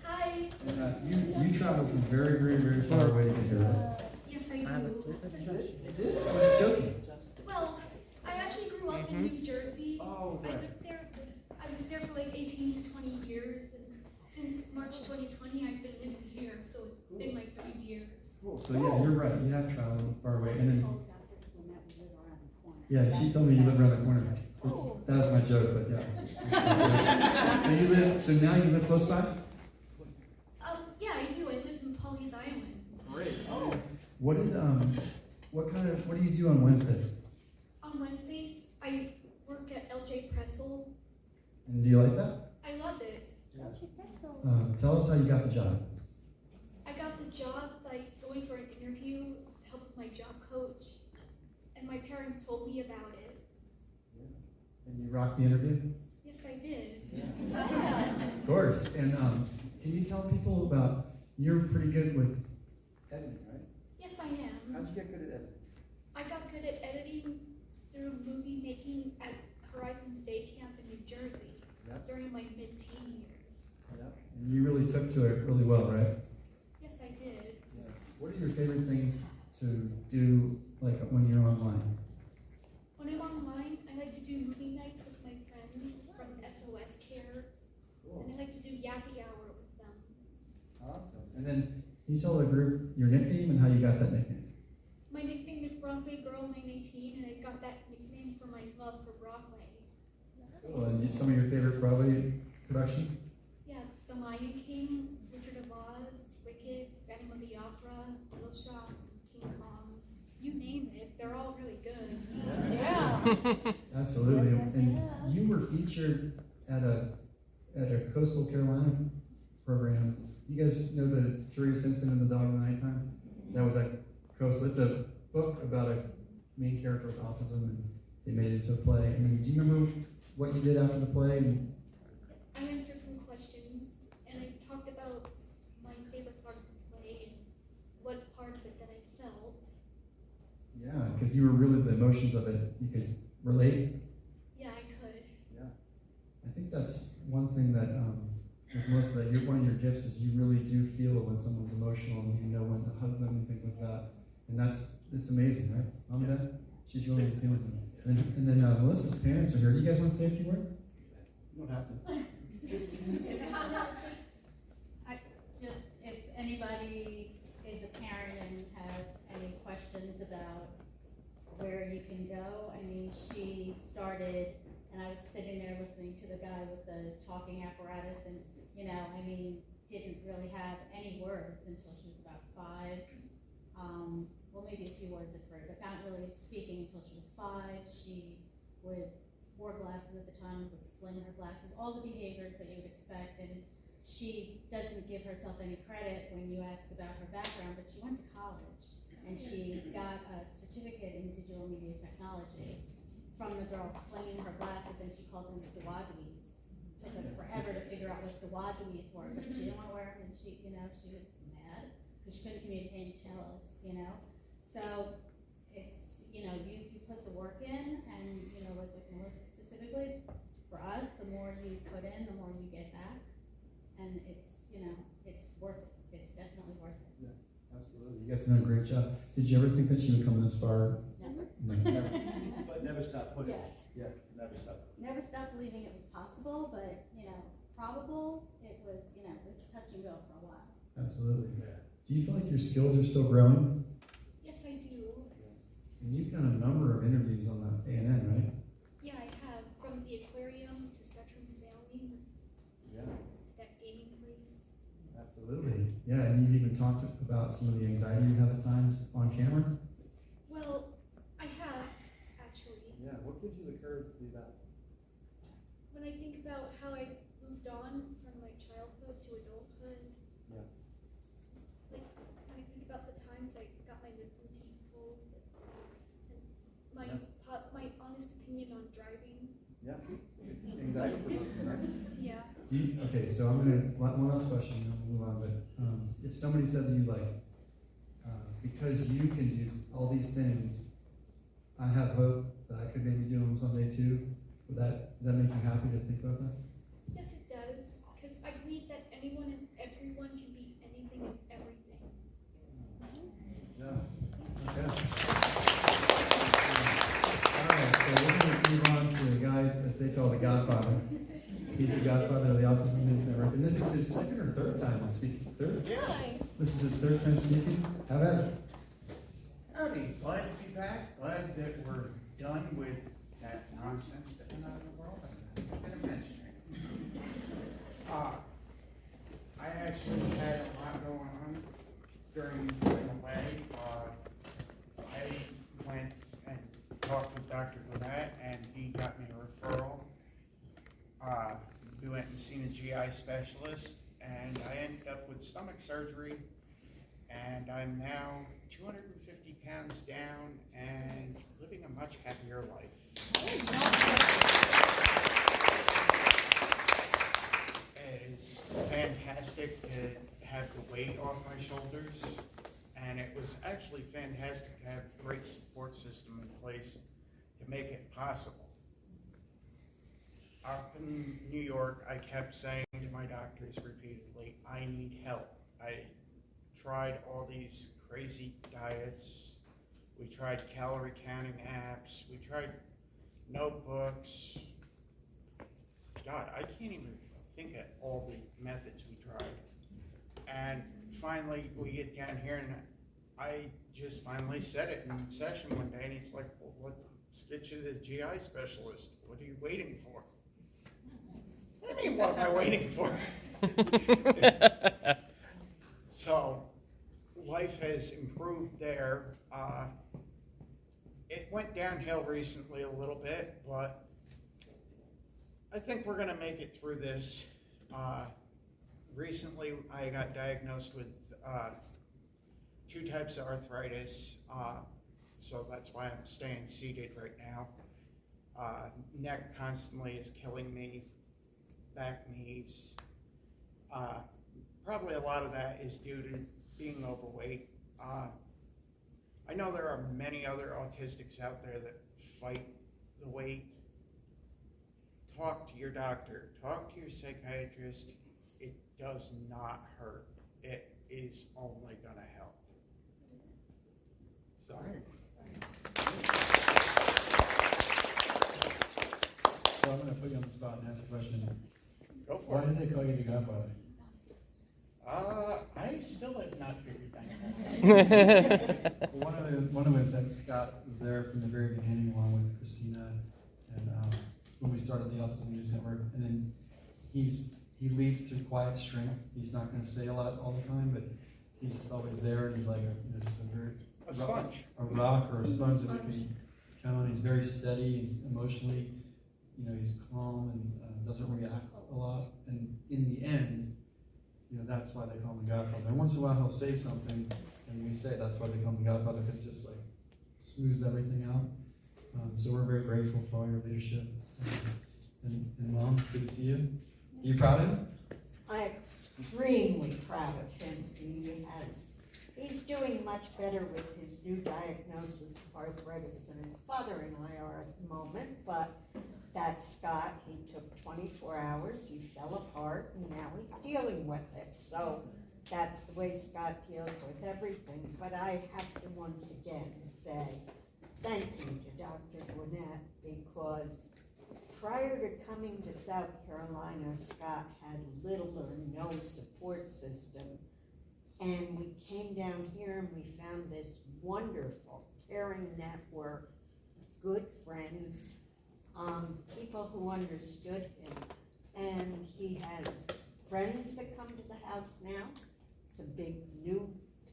Hi. And, you traveled from very, very, very far away to get here, right? Yes, I do. I was joking. Well, I actually grew up in New Jersey. Oh, right. I was there for like 18 to 20 years, and since March 2020, I've been living here, so it's been like 3 years. Cool. So yeah, you're right. You have traveled far away, and then yeah, she told me you live around the corner. Oh. That was my joke, but yeah. So you live. So now you live close by. Yeah, I do. I live in Pawleys Island. Great. What did what do you do on Wednesdays? On Wednesdays, I work at LJ Pretzel. And do you like that? I love it. Tell us how you got the job. I got the job by going for an interview to help with my job coach, and my parents told me about it. And you rocked the interview? Yes, I did. Of course. And can you tell people about, you're pretty good with editing, right? Yes, I am. How'd you get good at editing? I got good at editing through movie making at Horizons Day Camp in New Jersey during my mid-teen years. And you really took to it really well, right? Yes, I did. What are your favorite things to do, like when you're online? When I'm online, I like to do movie nights with my friends from SOS Care, and I like to do yappy hour with them. Awesome. And then can you tell the group your nickname and how you got that nickname? My nickname is Broadway Girl 918, and I got that nickname for my love for Broadway. Cool. And some of your favorite Broadway productions? Yeah, The Lion King, Wizard of Oz, Wicked, Phantom of the Opera, Little Shop, King Kong. You name it, they're all really good. Yeah. Absolutely. And you were featured at a Coastal Carolina program. Do you guys know the Curious Incident of the Dog in the Nighttime? That was at Coastal. It's a book about a main character with autism, and they made it into a play. And then, do you remember what you did after the play? I answered some questions, and I talked about my favorite part of the play and what part of it that I felt. Yeah, because you were really the emotions of it. You could relate. Yeah, I could. I think that's one thing that with Melissa, that one of your gifts is you really do feel when someone's emotional and you know when to hug them and things like that. And it's amazing, right? Mom and Dad? She's really feeling them. And then Melissa's parents are here. Do you guys want to say a few words? You don't have to. If anybody is a parent and has any questions about where you can go, I mean, she started, and I was sitting there listening to the guy with the talking apparatus, and, you know, I mean, didn't really have any words until she was about 5. Well, maybe a few words at 3, but not really speaking until she was 5. She wore glasses at the time, would fling her glasses, all the behaviors that you would expect, and she doesn't give herself any credit when you ask about her background, but she went to college, and she got a certificate in digital media technology from the girl flinging her glasses, and she called them the Wadwees. Took us forever to figure out what the Wadwees were, but she didn't want to wear them, and she was mad, because she couldn't communicate and tell us, you know. So it's, you know, you put the work in, and, you know, like with Melissa specifically, for us, the more you put in, the more you get back. And it's, you know, it's worth it. It's definitely worth it. Yeah, absolutely. You guys done a great job. Did you ever think that she would come this far? Never. No. Never. But never stop pushing. Yeah. Never stop. Never stopped believing it was possible, but, you know, probable, it was, you know, it was touch and go for a while. Absolutely. Do you feel like your skills are still growing? Yes, I do. And you've done a number of interviews on the A&N, right? Yeah, I have. From the aquarium to veteran sailing Yeah. to that gaming place. Absolutely. Yeah, and you've even talked about some of the anxiety you have at times on camera. Well, I have, actually. Yeah, what gives you the courage to do that? When I think about how I moved on from my childhood to adulthood, Yeah. like when I think about the times I got my wisdom teeth pulled, and my my honest opinion on driving. Yeah. Anxiety provoking, right? Yeah. Okay, so I'm gonna, one last question, and then we'll move on, but if somebody said to you like, because you can do all these things, I have hope that I could maybe do them someday too, does that make you happy to think about that? Yes, it does, because I believe that anyone and everyone can be anything and everything. Yeah. Okay. Alright, so we're going to move on to a guy that they call the Godfather. He's the Godfather of the Autism News Network, and this is his second or third time to speak. Third? Nice. This is his third time speaking. How about it? Howdy, glad to be back. Glad that we're done with that nonsense that went on in the world. I'm not going to mention it. I actually had a lot going on during going away. I went and talked with Dr. Gwinnett, and he got me a referral. We went and seen a GI specialist, and I ended up with stomach surgery, and I'm now 250 pounds down and living a much happier life. It is fantastic to have the weight off my shoulders, and it was actually fantastic to have a great support system in place to make it possible. Up in New York, I kept saying to my doctors repeatedly, I need help. I tried all these crazy diets. We tried calorie counting apps. We tried notebooks. God, I can't even think of all the methods we tried. And finally, we get down here, and I just finally said it in session one day, and he's like, well, let's get you to the GI specialist. What are you waiting for? What do you mean, what am I waiting for? So, life has improved there. It went downhill recently a little bit, but I think we're going to make it through this. Recently, I got diagnosed with 2 types of arthritis, so that's why I'm staying seated right now. Neck constantly is killing me, back, knees. Probably a lot of that is due to being overweight. I know there are many other autistics out there that fight the weight talk to your doctor, talk to your psychiatrist. It does not hurt. It is only gonna help. Sorry. So I'm gonna put you on the spot and ask a question. Go for Why it. did they call you the Godfather? I still have not figured that out. One of us, that Scott was there from the very beginning, along with Christina, and when we started the Autism News Network. And then he leads through quiet strength. He's not going to say a lot all the time, but he's just always there. And he's like just A sponge. a rock or a sponge that we can count on. He's very steady. He's emotionally, he's calm and doesn't react a lot. And in the end, that's why they call him the Godfather. And once in a while he'll say something, and we say that's why they call him the Godfather, because it just like smooths everything out. So we're very grateful for all your leadership. And Mom, it's good to see you. Are you proud of him? I'm extremely proud of him. He's doing much better with his new diagnosis of arthritis than his father and I are at the moment, but that's Scott. He took 24 hours, he fell apart, and now he's dealing with it. So that's the way Scott deals with everything. But I have to once again say thank you to Dr. Gwinnett, because prior to coming to South Carolina, Scott had little or no support system. And we came down here and we found this wonderful, caring network, good friends, people who understood him. And he has friends that come to the house now. It's a big new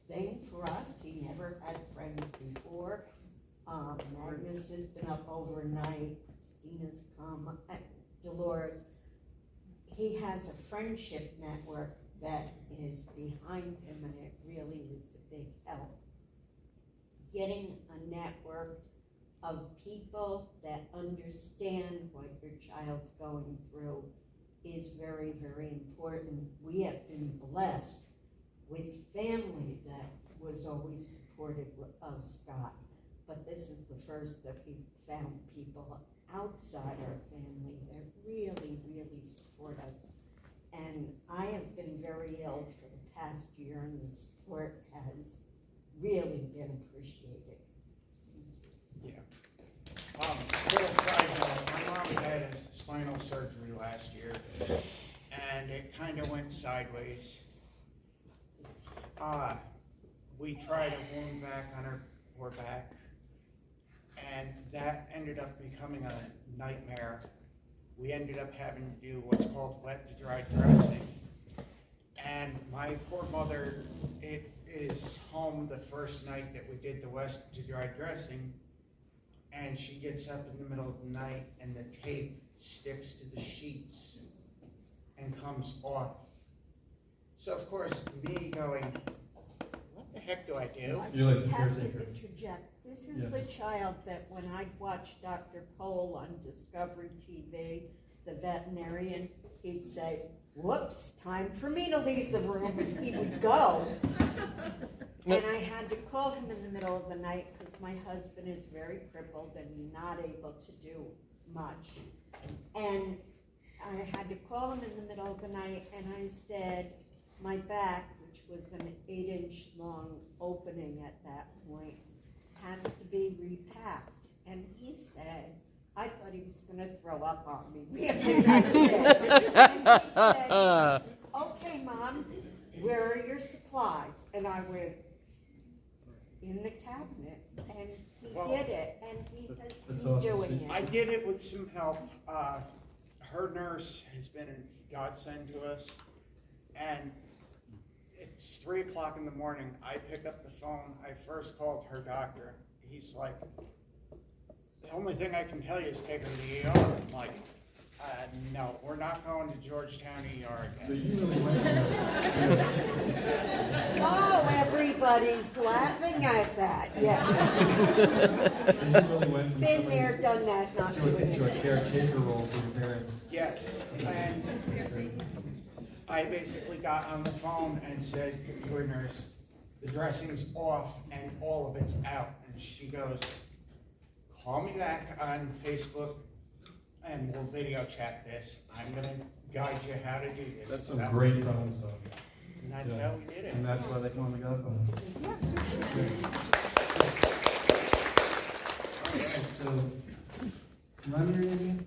thing for us. He never had friends before. Magnus has been up overnight. Stina's come. Dolores. He has a friendship network that is behind him, and it really is a big help. Getting a network of people that understand what your child's going through is very, very important. We have been blessed with family that was always supportive of Scott, but this is the first that we found people outside our family that really, really support us. And I have been very ill for the past year, and the support has really been appreciated. Yeah. Little side note, my mom had a spinal surgery last year, and it kind of went sideways. We tried a wound vac on her poor back, and that ended up becoming a nightmare. We ended up having to do what's called wet to dry dressing. And my poor mother, it is home the first night that we did the wet to dry dressing, and she gets up in the middle of the night and the tape sticks to the sheets and comes off. So of course, me going, what the heck do I do? You're like the I have to caretaker. interject. This is the child that when I watched Dr. Cole on Discovery TV, the veterinarian, he'd say, whoops, time for me to leave the room, and he would go. And I had to call him in the middle of the night because my husband is very crippled and not able to do much. And I had to call him in the middle of the night, and I said, my back, which was an 8-inch long opening at that point, has to be repacked. And he said, I thought he was going to throw up on me. Really, I did. And he said, okay, Mom, where are your supplies? And I went, in the cabinet. And he did it, and he has been doing it. I did it with some help. Her nurse has been a godsend to us. And it's 3 o'clock in the morning. I pick up the phone. I first called her doctor. He's like, the only thing I can tell you is take her to the ER. I'm like, no, we're not going to Georgetown ER again. So you really went Oh, everybody's laughing at that, yes. So you really went from Been somebody there, done that, not doing into a it. caretaker role for your parents. Yes, and That's great. I basically got on the phone and said, your nurse, the dressing's off and all of it's out. And she goes, call me back on Facebook and we'll video chat this. I'm gonna guide you how to do this. That's some great problem solving. And that's Yeah. how we did it. And that's why they come on the Godfather. Alright, so, remind me your name again?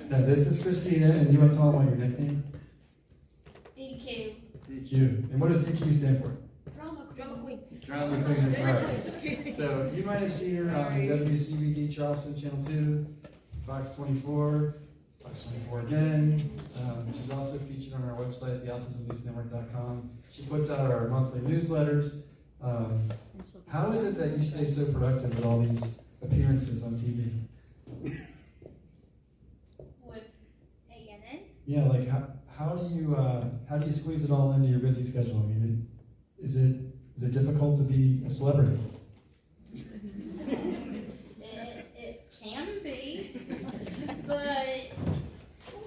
No, this is Christina, and do you want to tell them what your nickname DQ. is? DQ. And what does DQ stand for? Drama queen. Drama Queen, that's right. So, you might have seen her on WCBD Charleston Channel 2, Fox 24, Fox 24 again. She's also featured on our website, theautismnewsnetwork.com. She puts out our monthly newsletters. How is it that you stay so productive with all these appearances on TV? With ANN? Yeah, like how do you squeeze it all into your busy schedule? I mean, is it difficult to be a celebrity? It can be, but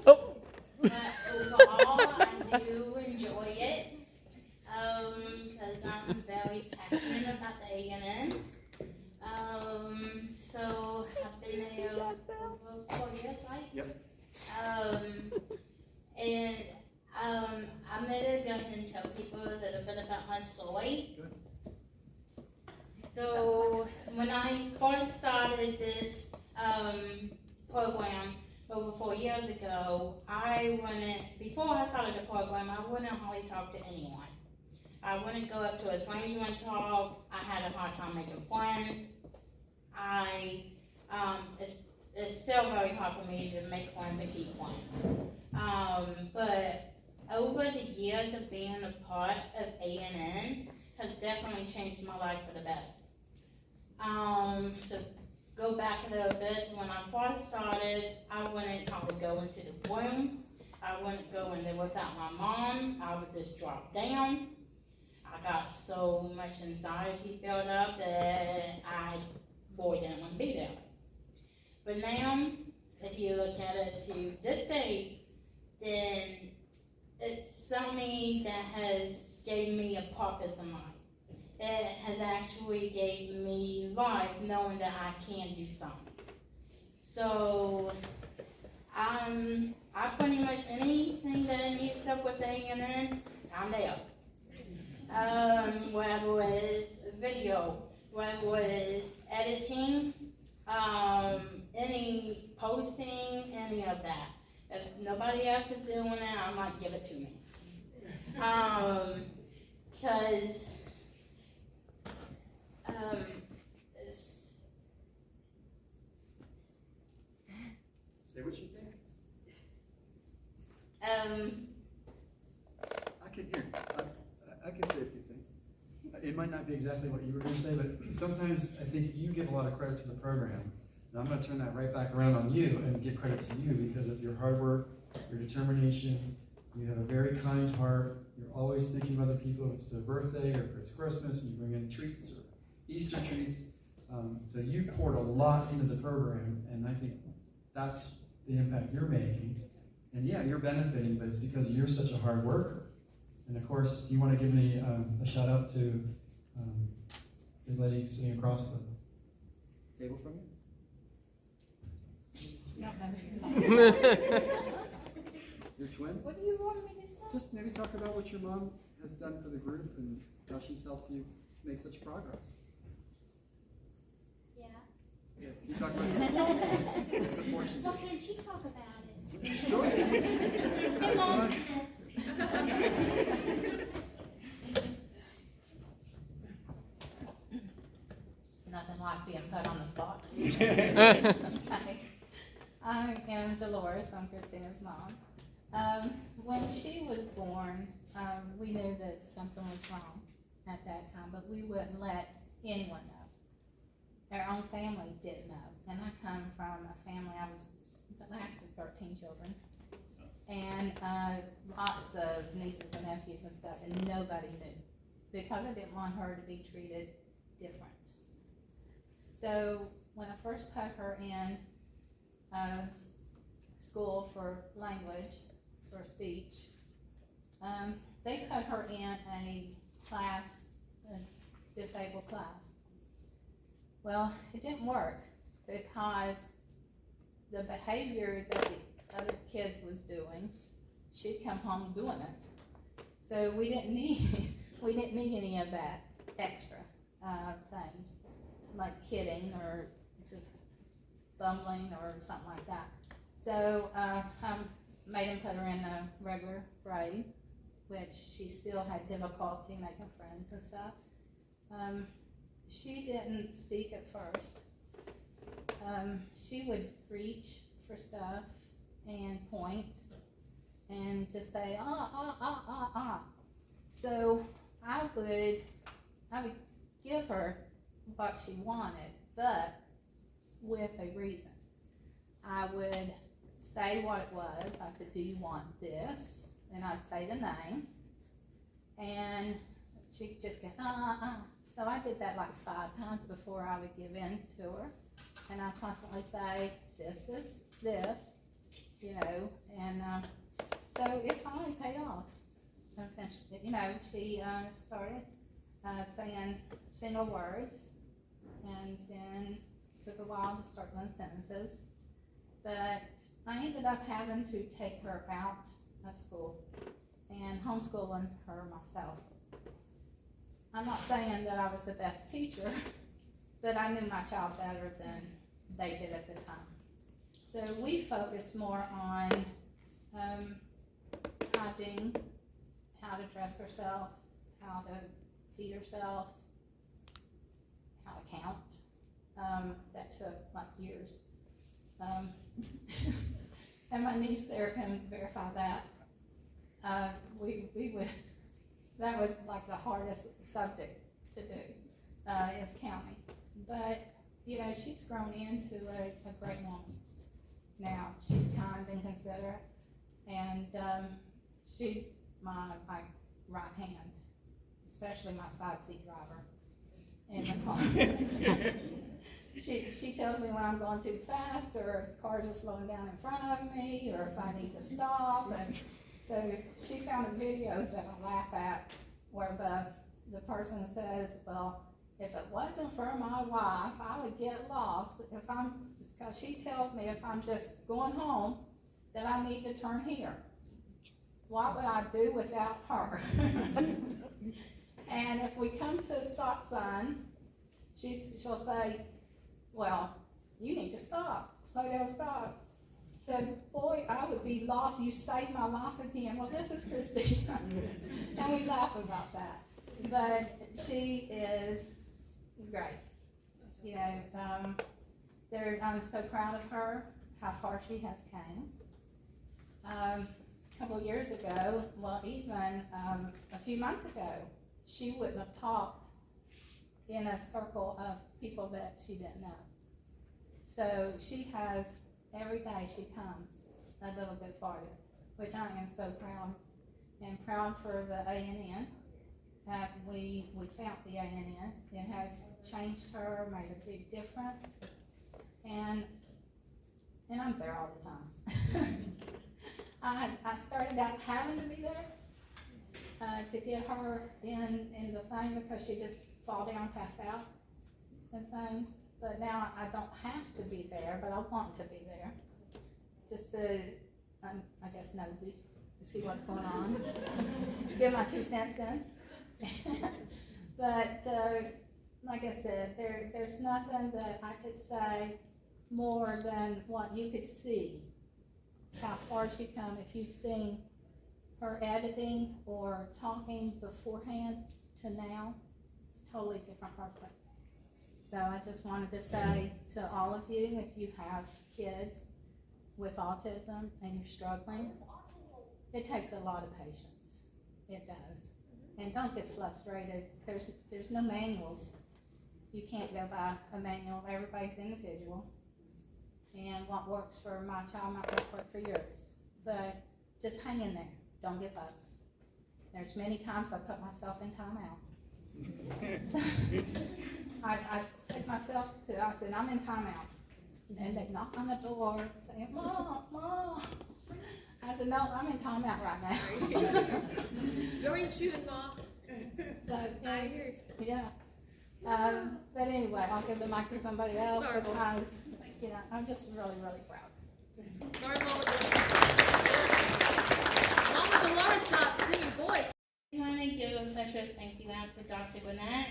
overall I do enjoy it, because I'm very passionate about the A&Ns. So I've been there over 4 years, right? Yep. And I'm going to go ahead and tell people a little bit about my story. Good. So when I first started this program over 4 years ago, before I started the program, I wouldn't hardly talk to anyone. I wouldn't go up to a stranger and talk. I had a hard time making friends. It's still very hard for me to make friends and keep friends. But over the years of being a part of ANN has definitely changed my life for the better. So go back a little bit, when I first started, I wouldn't probably go into the room. I wouldn't go in there without my mom. I would just drop down. I got so much anxiety built up that I didn't want to be there. But now, if you look at it to this day, then it's something that has gave me a purpose in life. It has actually gave me life knowing that I can do something. So, I pretty much anything that needs help with A&N, I'm there. Whether it's video, whether it's editing, any posting, any of that. If nobody else is doing it, I might give it to me. Because Say what you think. I can hear. I can say a few things. It might not be exactly what you were going to say, but sometimes I think you give a lot of credit to the program. And I'm going to turn that right back around on you and give credit to you because of your hard work, your determination. You have a very kind heart. You're always thinking of other people, if it's their birthday or if it's Christmas, and you bring in treats or Easter treats. So you poured a lot into the program, and I think that's the impact you're making. And yeah, you're benefiting, but it's because you're such a hard worker. And of course, do you want to give me a shout out to the lady sitting across the table from you? Your twin? what do you want me to say? Just maybe talk about what your mom has done for the group and how she's helped you make such progress. Yeah. Yeah, you talk about the support she Well, gives. can she talk about it? Sure. Hey, Mom. It's nothing like being put on the spot. I am Dolores, I'm Christina's mom. When she was born, we knew that something was wrong at that time, but we wouldn't let anyone know. Our own family didn't know. And I come from a family, I was the last of 13 children. And lots of nieces and nephews and stuff, and nobody knew. Because I didn't want her to be treated different. So when I first put her in school for language, for speech, they put her in a class, a disabled class. Well, it didn't work because the behavior that the other kids was doing, she'd come home doing it. So we didn't need any of that extra things like hitting or just bumbling or something like that. So I made him put her in a regular grade, which she still had difficulty making friends and stuff. She didn't speak at first. She would reach for stuff and point and just say, ah, ah, ah, ah, ah. So I would give her what she wanted, but with a reason. I would say what it was. I said, do you want this? And I'd say the name. And she'd just go, So I did that like 5 times before I would give in to her. And I constantly say, this is this, you know, and so it finally paid off. You know, she started saying single words, and then took a while to start doing sentences. But I ended up having to take her out of school and homeschooling her myself. I'm not saying that I was the best teacher, but I knew my child better than they did at the time. So we focused more on hygiene, how to dress herself, how to feed herself, how to count. That took like years. And my niece there can verify that. We would, that was like the hardest subject to do, is counting. But, you know, she's grown into a great woman. Now, she's kind and considerate, and she's my right hand, especially my side seat driver in the car. She tells me when I'm going too fast, or if cars are slowing down in front of me, or if I need to stop. And so she found a video that I laugh at where the person says, well, if it wasn't for my wife, I would get lost. Because she tells me if I'm just going home, that I need to turn here. What would I do without her? And if we come to a stop sign, she'll say, well, you need to stop. Slow down, stop. Said, boy, I would be lost. You saved my life again. Well, this is Christina. And we laugh about that. But she is great. You know, I'm so proud of her, how far she has came. A couple years ago, well, even a few months ago, she wouldn't have talked in a circle of people that she didn't know. So she has, every day she comes a little bit farther, which I am so proud, and proud for the ANN. We found the ANN. It has changed her, made a big difference, and I'm there all the time. I started out having to be there to get her in the thing, because she just fall down, pass out, and things. But now I don't have to be there, but I want to be there. Just to, I guess, nosy, to see what's going on. Get my 2 cents in. But like I said, there's nothing that I could say more than what you could see, how far she come. If you've seen her editing or talking beforehand to now, it's a totally different person. So I just wanted to say to all of you, if you have kids with autism and you're struggling, it takes a lot of patience. It does. And don't get frustrated. There's no manuals. You can't go by a manual. Everybody's individual. And what works for my child might not work for yours. But just hang in there. Don't give up. There's many times I put myself in timeout. So, I took myself I said, I'm in timeout. And they knock on the door saying, Mom, Mom. I said, no, I'm in timeout right now. You're in tune, Mom. So, I hear you. yeah. But anyway, I'll give the mic to somebody else, because, you know, I'm just really, really proud. Sorry, Mama Dolores stopped singing voice. I want to give a special thank you out to Dr. Gwinnett.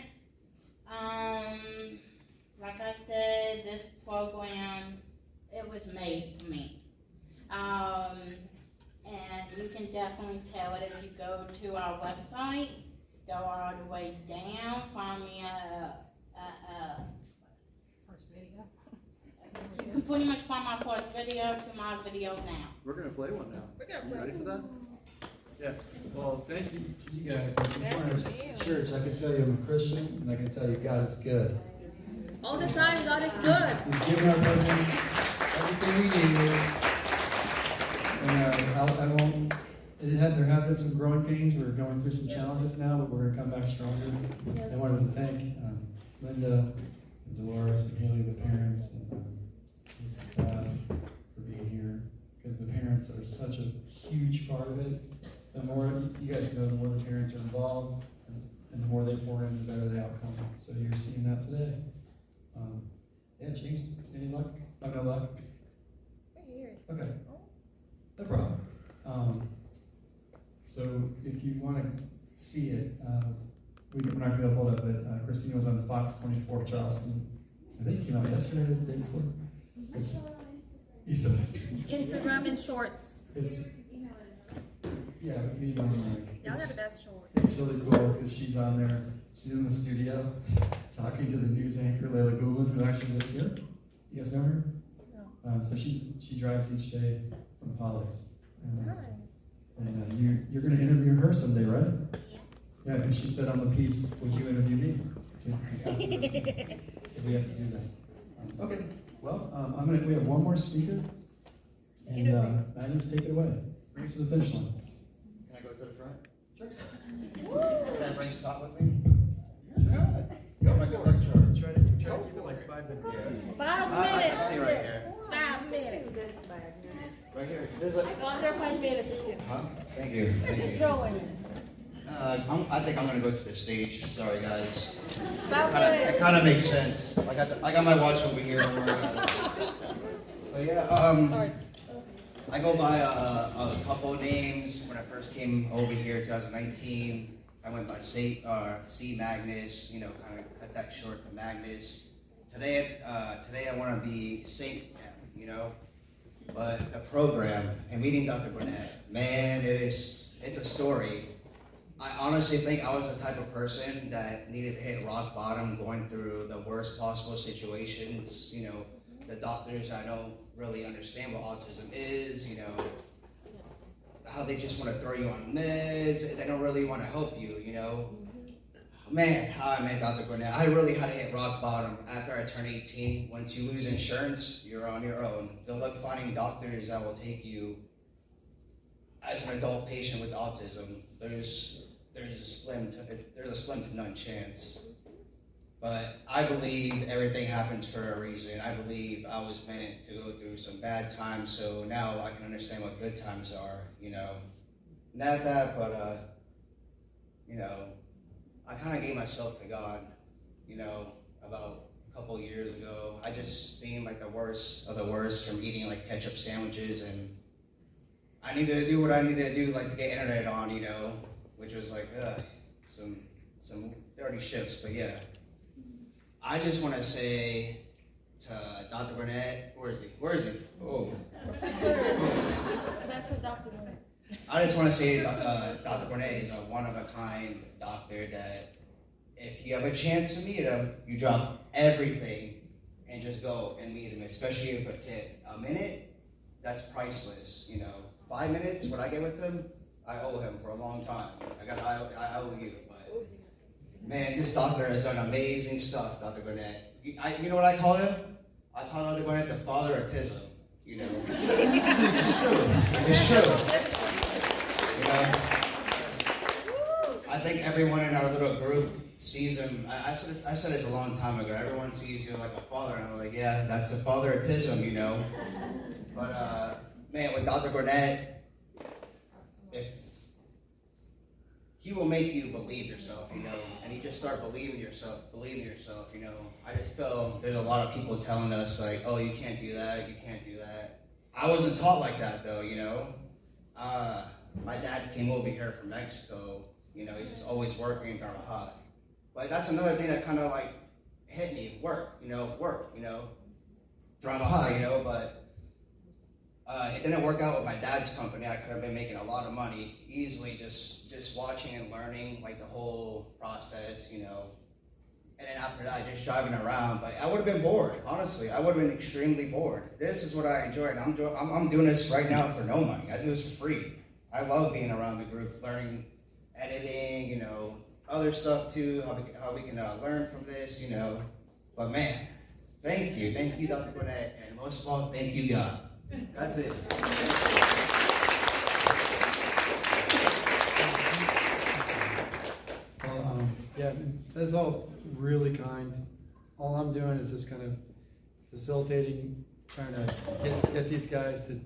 Like I said, this program, it was made for me. And you can definitely tell it if you go to our website, go all the way down, find me First video. you can pretty much find my first video to my video now. We're gonna play one now. We're gonna You play. ready for that? Yeah. Well, thank you to you guys. As a church, I can tell you I'm a Christian, and I can tell you God is good. All the time, God is good. He's given our program everything we need. And I won't. There have been some growing pains. We're going through some challenges now, but we're gonna come back stronger. Yes. I wanted to thank Linda, and Dolores, and Haley, the parents, and Mrs. Staff for being here, because the parents are such a huge part of it. The more you guys know, the more the parents are involved, and the more they pour in, the better the outcome. So you're seeing that today. Yeah, James, any luck? Oh, no luck? Okay, no problem. So if you want to see it, we're not going to be able to hold up, but Christine was on Fox 24 Charleston. I think it came out yesterday or the day before. It's, you saw it. Instagram and shorts. It's, yeah, we can email them. Y'all got the best shorts. It's really cool because she's on there. She's in the studio talking to the news anchor, Layla Goulin, who actually lives here. You guys know her? No. So she drives each day from Pawleys. Nice. And you're going to interview her someday, right? Yeah, because she said on the piece, would you interview me? To ask her. So we have to do that. Okay, well, we have one more speaker. And Magnus, take it away. Bring us to the finish line. Can I go to the front? Sure. Can I bring Scott with me? Sure. Go my good luck charge. Try to keep it like 5 minutes. Yeah. 5 I minutes. stay right here. 5 minutes. Right here. There's a. Go under 5 minutes. Huh? Thank you. Thank you. I think I'm gonna go to the stage. Sorry, guys. It kind of makes sense. I got my watch over here. Don't worry about it. But yeah, I go by a couple names. When I first came over here, 2019, I went by C Magnus. You know, kind of cut that short to Magnus. Today I want to be Saint. You know, but the program and meeting Dr. Burnett, man, it's a story. I honestly think I was the type of person that needed to hit rock bottom, going through the worst possible situations. You know, the doctors I don't really understand what autism is. You know, how they just want to throw you on meds. They don't really want to help you. You know, man, how I met Dr. Burnett, I really had to hit rock bottom after I turned 18. Once you lose insurance, you're on your own. Good luck finding doctors that will take you as an adult patient with autism. There's a slim to none chance. But I believe everything happens for a reason. I believe I was meant to go through some bad times, so now I can understand what good times are, you know. Not that, but, you know, I kind of gave myself to God, you know, about a couple years ago. I just seemed like the worst of the worst from eating like ketchup sandwiches, and I needed to do what I needed to do, like to get internet on, you know, which was like some dirty shifts, but yeah. I just want to say to Dr. Burnett, where is he? Oh. Professor Dr. Burnett. I just want to say Dr. Burnett is a one-of-a-kind doctor that if you have a chance to meet him, you drop everything and just go and meet him, especially if a kid. A minute, that's priceless, you know. 5 minutes, what I get with him, I owe him for a long time. I owe you, but man, this doctor has done amazing stuff, Dr. Burnett. You know what I call him? I call Dr. Burnett the father of autism, you know. It's true. You know? I think everyone in our little group sees him. I said this a long time ago. Everyone sees you like a father, and I'm like, yeah, that's the father of autism, you know. But man, with Dr. Burnett, if he will make you believe yourself, you know, and you just start believing yourself, you know. I just feel there's a lot of people telling us like, oh, you can't do that, you can't do that. I wasn't taught like that though, you know. My dad came over here from Mexico, you know, he's just always working in Tarahad. But that's another thing that kind of like hit me, work, you know, Tarahad, you know, but it didn't work out with my dad's company. I could have been making a lot of money easily just watching and learning like the whole process, you know. And then after that, just driving around. But I would have been bored, honestly. I would have been extremely bored. This is what I enjoy, and I'm doing this right now for no money. I do this for free. I love being around the group, learning editing, you know, other stuff too, how we can learn from this, you know. But man, thank you, Dr. Gwinnett, and most of all, thank you, God. That's it. Well, yeah, that's all really kind. All I'm doing is just kind of facilitating, trying to get these guys to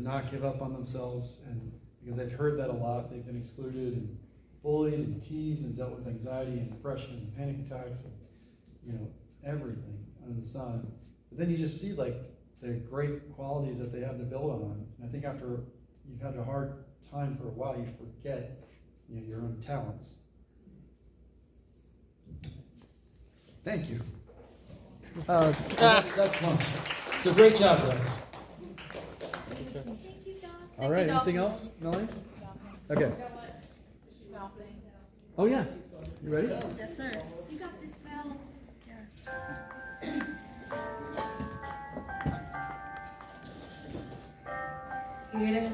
not give up on themselves, and because they've heard that a lot. They've been excluded and bullied and teased and dealt with anxiety and depression and panic attacks and, you know, everything under the sun. But then you just see like the great qualities that they have to build on. And I think after you've had a hard time for a while, you forget, you know, your own talents. Thank you. That's fun. So great job, guys. All right, anything else, Melanie? Okay. Oh yeah, you ready? Yes, sir. You got this, Mel. You hear it?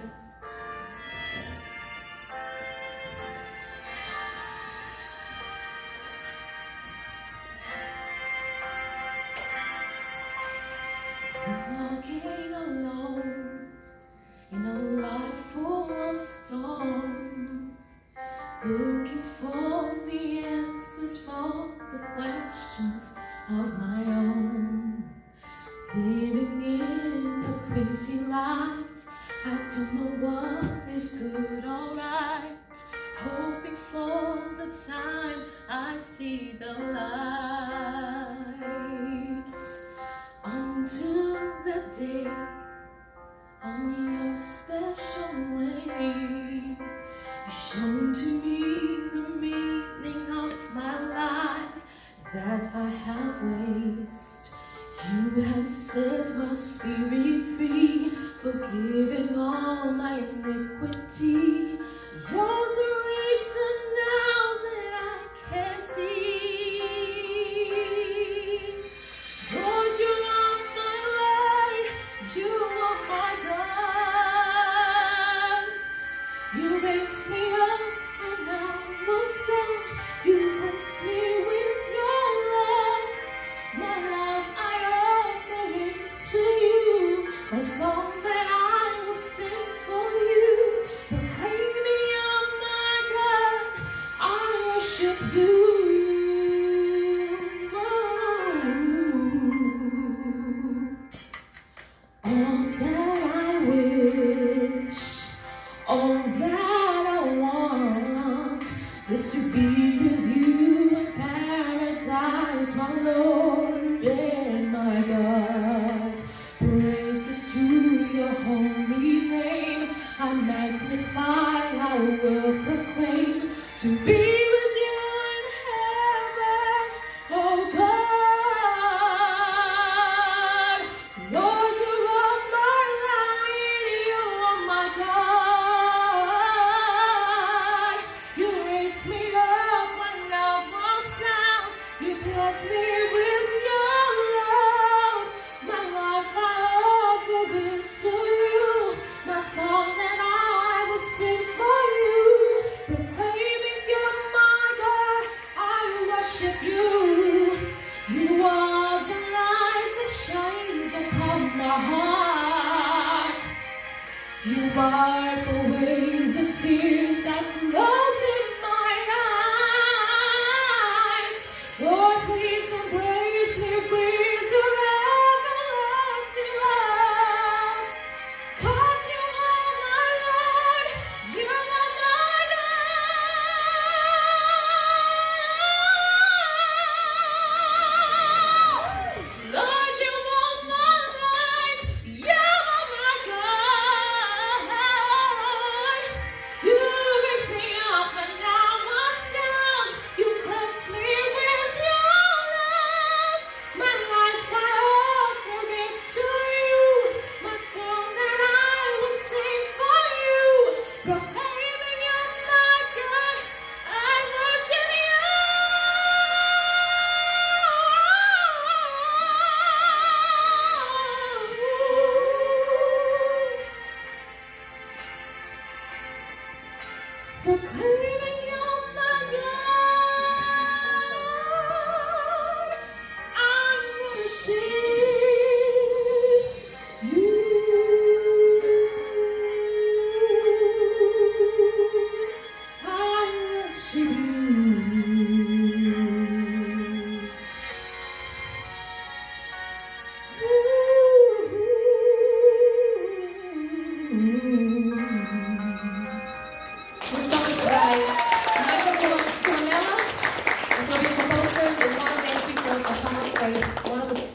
Walking alone in a life full of storm, looking for the answers for the questions of my own. Living in a crazy life, I don't know what is good or right. Hoping for the time I see the light. Until the day, on your special way, you've shown to me the meaning of my life that I have wasted. You have set my spirit free, forgiving all my iniquity. You're the reason now that I can see. Lord, you are my light, you are my God. You raised me up when I was down. You cleansed me with your love. My life I offer it to you. My song that I will sing for you. Proclaiming you're my God, I worship you. All that I wish, all that I want is to be with you in paradise, my Lord and my God. Praises to your holy name, I magnify, I will proclaim to be with you in heaven, oh God. Lord, you are my light, you are my God. You raised me up when I was down. You blessed me with your love. My life I offer it to you. My song that I will sing for you. Proclaiming you're my God, I worship you. You are the light that shines upon my heart. You wipe away the tears that flows in my eyes. Lord, please embrace me with your everlasting love. 'Cause you are my Lord, you are my God. Lord, you are my light, you are my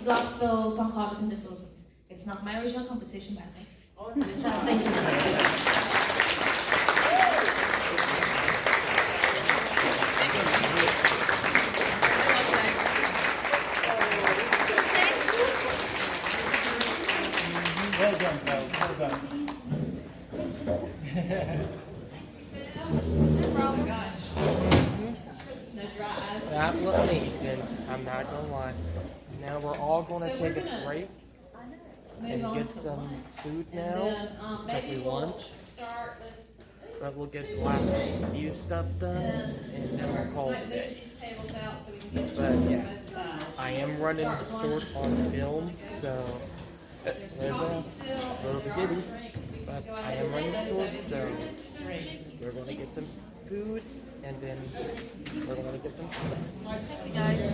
gospel song contests in the Philippines. It's not my original composition, but thank you. Well done, Val. Well done. Oh gosh. There's no dry eyes. That was amazing. I'm not gonna lie. Now we're all gonna So take we're a gonna break Move and on get to some lunch. food And now. then That maybe we we'll lunch. start with. But we'll get the last few stuff done and then we'll call it a Might day. move these tables out so we can get But yeah, both sides. I am running short on film, so There's there's coffee a still, little and there are ditty. drinks. We can But go I ahead am and read running those short, over so here. we're gonna get some food and then we're gonna get some stuff. Hey guys.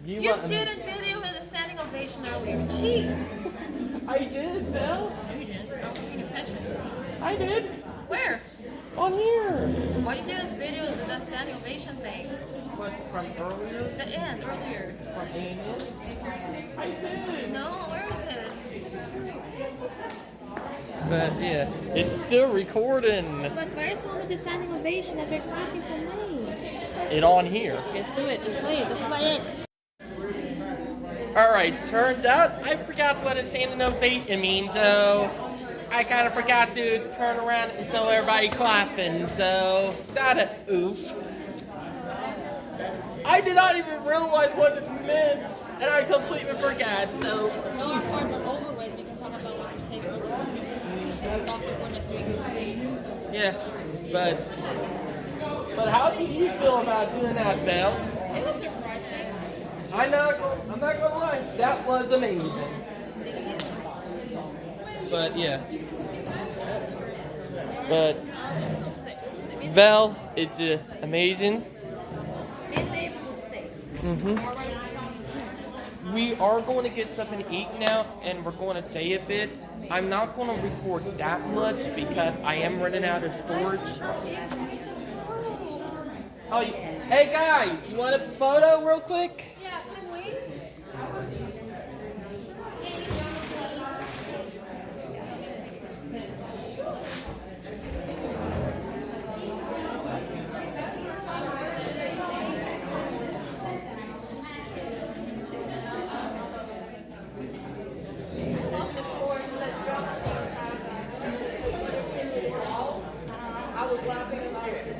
You, You did a video with a standing ovation earlier. Jeez. I did, Bill. No, you didn't. I wasn't paying attention. I did. Where? On here. Why you did a video with the standing ovation thing? What, from earlier? The end, earlier. From A&M? I did. No, where is it? But yeah, it's still recording. Look, where's one with the standing ovation that they're clapping for me? It on here. Just do it. Just play it. Just play it. Alright, turns out I forgot what a standing ovation means, so I kind of forgot to turn around and tell everybody clapping, so that a oof. I did not even realize what it meant, and I completely forgot, so No, our part we're over with. We can talk about what you said earlier. Talk about when it's doing this thing. yeah, but how do you feel about doing that, Belle? It was surprising. I'm not gonna lie, that was amazing. But yeah. But Val, it's amazing. We are going to get something to eat now, and we're going to say a bit. I'm not going to record that much because I am running out of storage. Oh, hey guys, you want a photo real quick? Yeah, can we? I was laughing about it.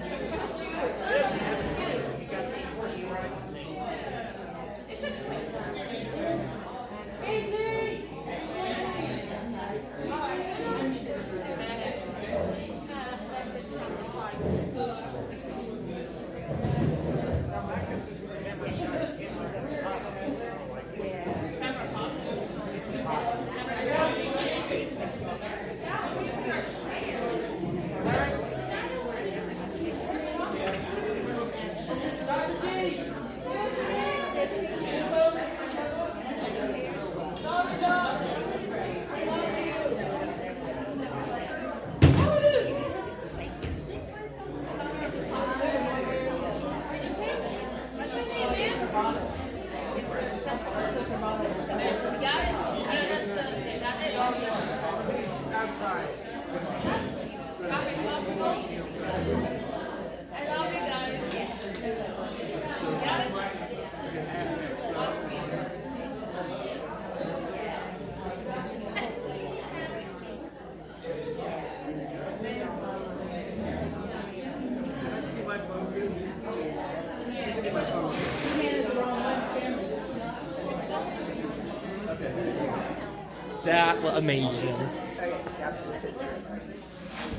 That was amazing.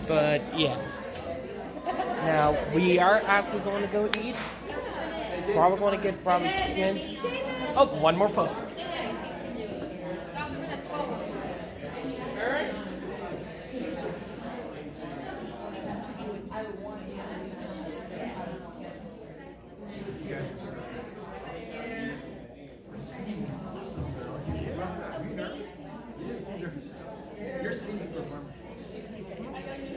But yeah. Now we are actually going to go eat. Probably going to get probably 10. Oh, one more photo.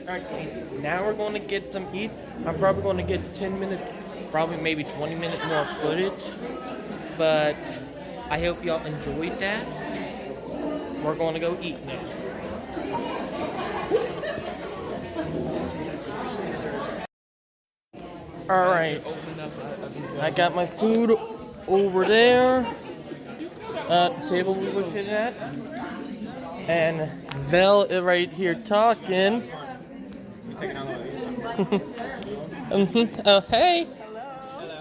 Okay, now we're going to get some eat. I'm probably going to get 10 minutes, probably maybe 20 minutes more footage. But I hope y'all enjoyed that. We're going to go eat now. Alright, I got my food over there at the table we were sitting at. And Vel is right here talking. Oh, hey.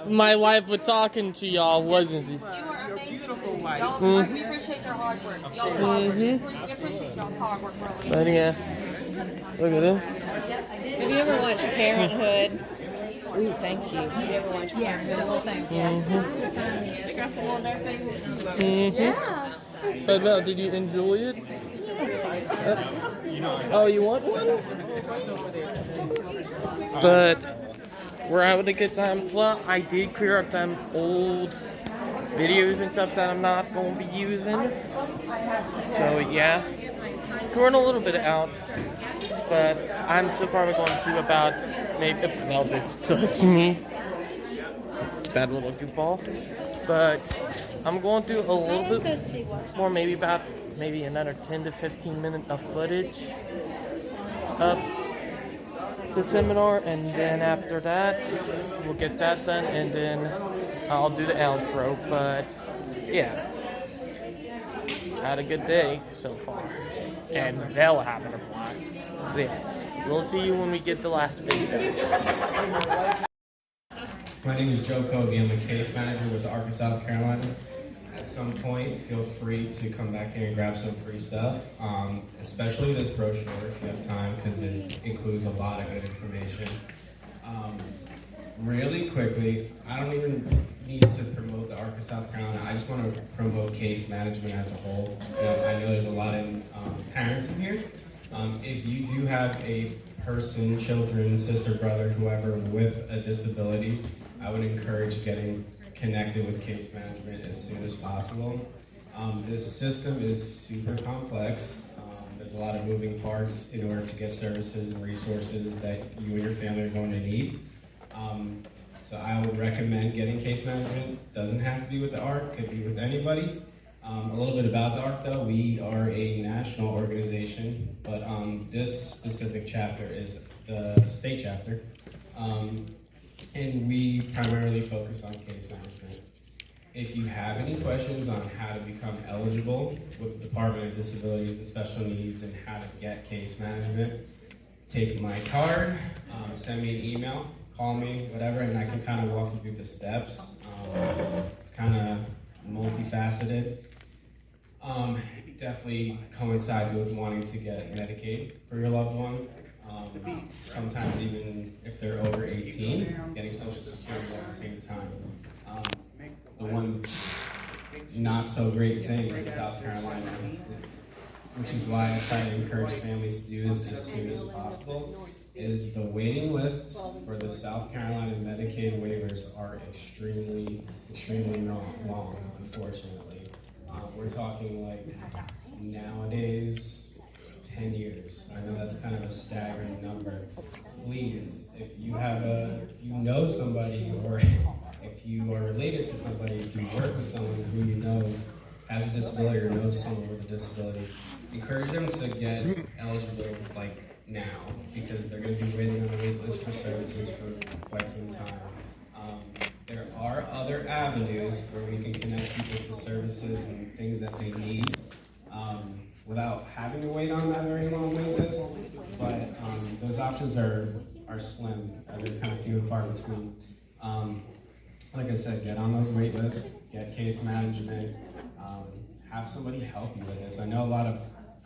My wife was talking to y'all, wasn't she? You are amazing. Y'all, we appreciate your hard work. Y'all's hard work. We appreciate y'all's hard work, really. But yeah, look at this. Have you ever watched Parenthood? Ooh, thank you. Have you ever watched Parenthood? The whole thing? Yes. They got some on their thing. Yeah. But Val, did you enjoy it? Oh, you want one? But we're having a good time. Plus, I did clear up them old videos and stuff that I'm not going to be using. So yeah, clearing a little bit out. But I'm so far going to about maybe Velvet touch me. That little goofball. But I'm going to do a little bit more, maybe another 10 to 15 minutes of footage of the seminar, and then after that we'll get that done, and then I'll do the outro. But yeah, had a good day so far, and they'll have a blast. Yeah, we'll see you when we get the last video. My name is Joe Covey. I'm a case manager with the Arc of South Carolina. At some point, feel free to come back here and grab some free stuff, especially this brochure if you have time, because it includes a lot of good information. Really quickly, I don't even need to promote the Arc of South Carolina. I just want to promote case management as a whole. I know there's a lot of parents in here. If you do have a person, children, sister, brother, whoever with a disability, I would encourage getting connected with case management as soon as possible. This system is super complex. There's a lot of moving parts in order to get services and resources that you and your family are going to need. So I would recommend getting case management. Doesn't have to be with the ARC, could be with anybody. A little bit about the ARC though, we are a national organization, but this specific chapter is the state chapter. And we primarily focus on case management. If you have any questions on how to become eligible with the Department of Disabilities and Special Needs and how to get case management, take my card, send me an email, call me, whatever, and I can kind of walk you through the steps. It's kind of multifaceted. Definitely coincides with wanting to get Medicaid for your loved one. Sometimes even if they're over 18, getting Social Security at the same time. The one not so great thing in South Carolina, which is why I try to encourage families to do this as soon as possible, is the waiting lists for the South Carolina Medicaid waivers are extremely long, unfortunately. We're talking like nowadays, 10 years. I know that's kind of a staggering number. Please, if you have you know somebody, or if you are related to somebody, if you work with someone who you know has a disability or knows someone with a disability, encourage them to get eligible like now, because they're going to be waiting on a wait list for services for quite some time. There are other avenues where we can connect people to services and things that they need without having to wait on that very long wait list, but those options are slim. They're kind of few and far between. Like I said, get on those wait lists, get case management, have somebody help you with this. I know a lot of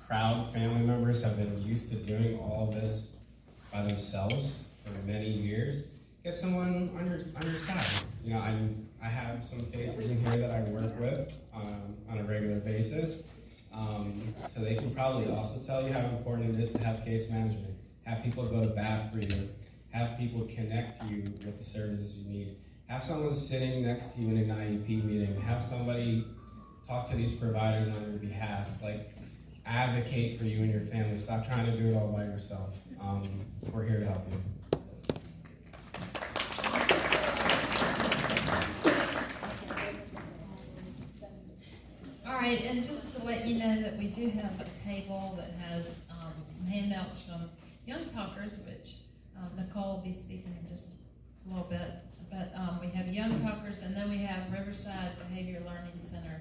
proud family members have been used to doing all this by themselves for many years. Get someone on your side. You know, I have some faces in here that I work with on a regular basis, so they can probably also tell you how important it is to have case management, have people go to bat for you, have people connect you with the services you need, have someone sitting next to you in an IEP meeting, have somebody talk to these providers on your behalf, like advocate for you and your family. Stop trying to do it all by yourself. We're here to help you. All right, and just to let you know that we do have a table that has some handouts from Young Talkers, which Nicole will be speaking in just a little bit. But we have Young Talkers, and then we have Riverside Behavior Learning Center.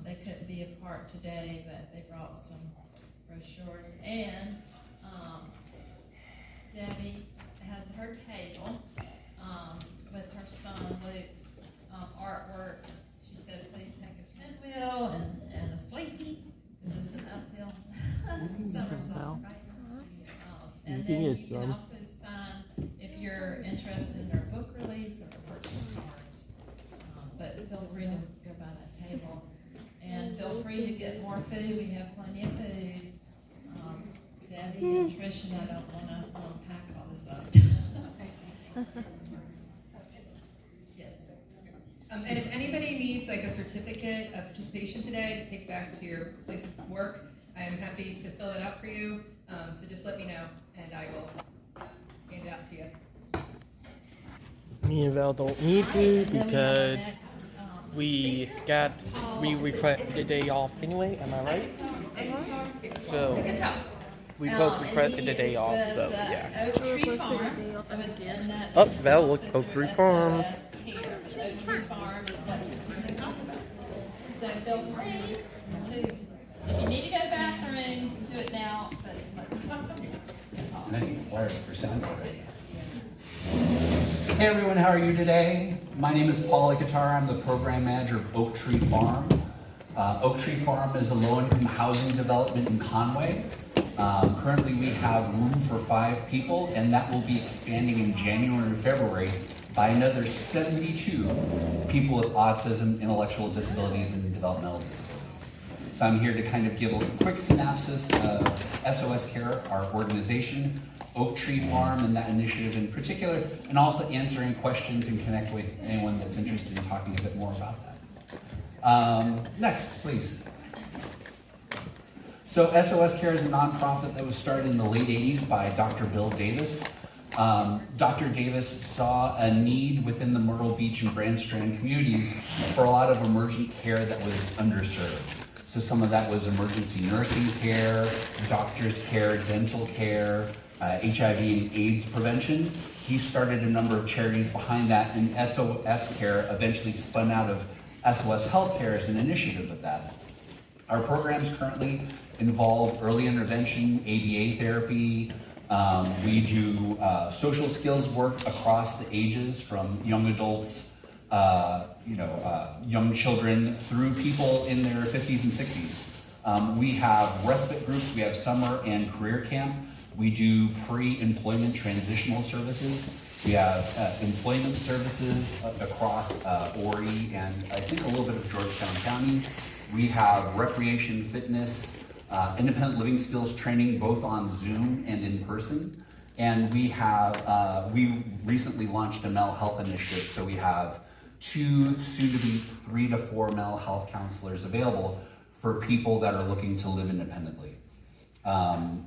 They couldn't be a part today, but they brought some brochures. And Debbie has her table with her son Luke's artwork. She said, please take a pinwheel and a slinky. Is this an uphill somersault, right? And then you can also sign if you're interested in their book release or purchase cards. But feel free to go by that table. And feel free to get more food. We have plenty of food. Debbie and Trish and I don't want to unpack all this up. Yes. And if anybody needs like a certificate of participation today to take back to your place of work, I am happy to fill it out for you. So just let me know and I will hand it out to you. Me and Val don't need to because we requested a day off anyway, am I right? So we both requested a day off, so yeah. Oh, Val, look, Oak Tree Farms. Oak Tree Farm is what we're talking about. So feel free to, if you need to go to the bathroom, do it now, but I think wired for sound already. Hey everyone, how are you today? My name is Paul Ikatar. I'm the program manager of Oak Tree Farm. Oak Tree Farm is a low-income housing development in Conway. Currently we have room for 5 people, and that will be expanding in January and February by another 72 people with autism, intellectual disabilities, and developmental disabilities. So I'm here to kind of give a quick synopsis of SOS Care, our organization, Oak Tree Farm and that initiative in particular, and also answering questions and connect with anyone that's interested in talking a bit more about that. Next, please. So SOS Care is a nonprofit that was started in the late 80s by Dr. Bill Davis. Dr. Davis saw a need within the Myrtle Beach and Grand Strand communities for a lot of emergent care that was underserved. So some of that was emergency nursing care, doctor's care, dental care, HIV and AIDS prevention. He started a number of charities behind that, and SOS Care eventually spun out of SOS Healthcare as an initiative of that. Our programs currently involve early intervention, ABA therapy. We do social skills work across the ages, from young adults, young children, through people in their 50s and 60s. We have respite groups. We have summer and career camp. We do pre-employment transitional services. We have employment services across Horry and I think a little bit of Georgetown County. We have recreation, fitness, independent living skills training, both on Zoom and in person. And we have, we recently launched a mental health initiative, so we have 2, soon to be 3 to 4 mental health counselors available for people that are looking to live independently.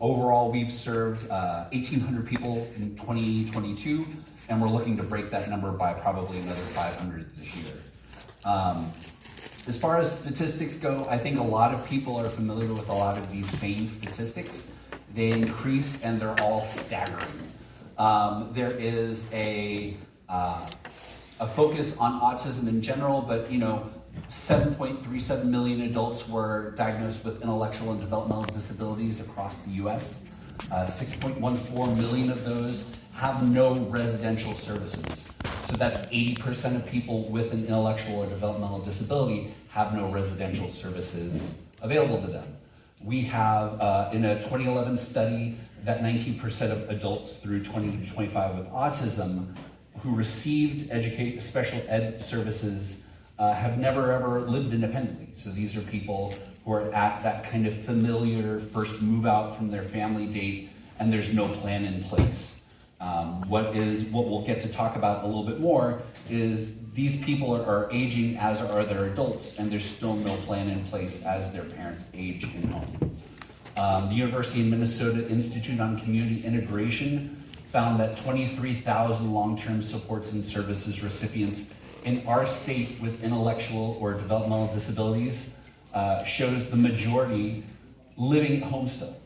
Overall, we've served 1,800 people in 2022, and we're looking to break that number by probably another 500 this year. As far as statistics go, I think a lot of people are familiar with a lot of these same statistics. They increase and they're all staggering. There is a focus on autism in general, but 7.37 million adults were diagnosed with intellectual and developmental disabilities across the US. 6.14 million of those have no residential services. So that's 80% of people with an intellectual or developmental disability have no residential services available to them. We have, in a 2011 study, that 19% of adults through 20 to 25 with autism who received special ed services have never ever lived independently. So these are people who are at that kind of familiar first move out from their family date, and there's no plan in place. What we'll get to talk about a little bit more is these people are aging as are their adults, and there's still no plan in place as their parents age in home. The University of Minnesota Institute on Community Integration found that 23,000 long-term supports and services recipients in our state with intellectual or developmental disabilities shows the majority living at home still.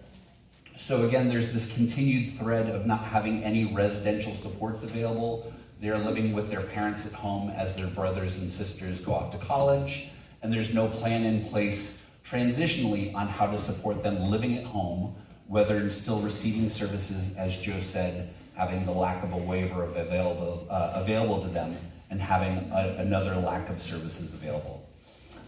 So again, there's this continued thread of not having any residential supports available. They're living with their parents at home as their brothers and sisters go off to college, and there's no plan in place transitionally on how to support them living at home, whether still receiving services, as Joe said, having the lack of a waiver of available to them, and having another lack of services available.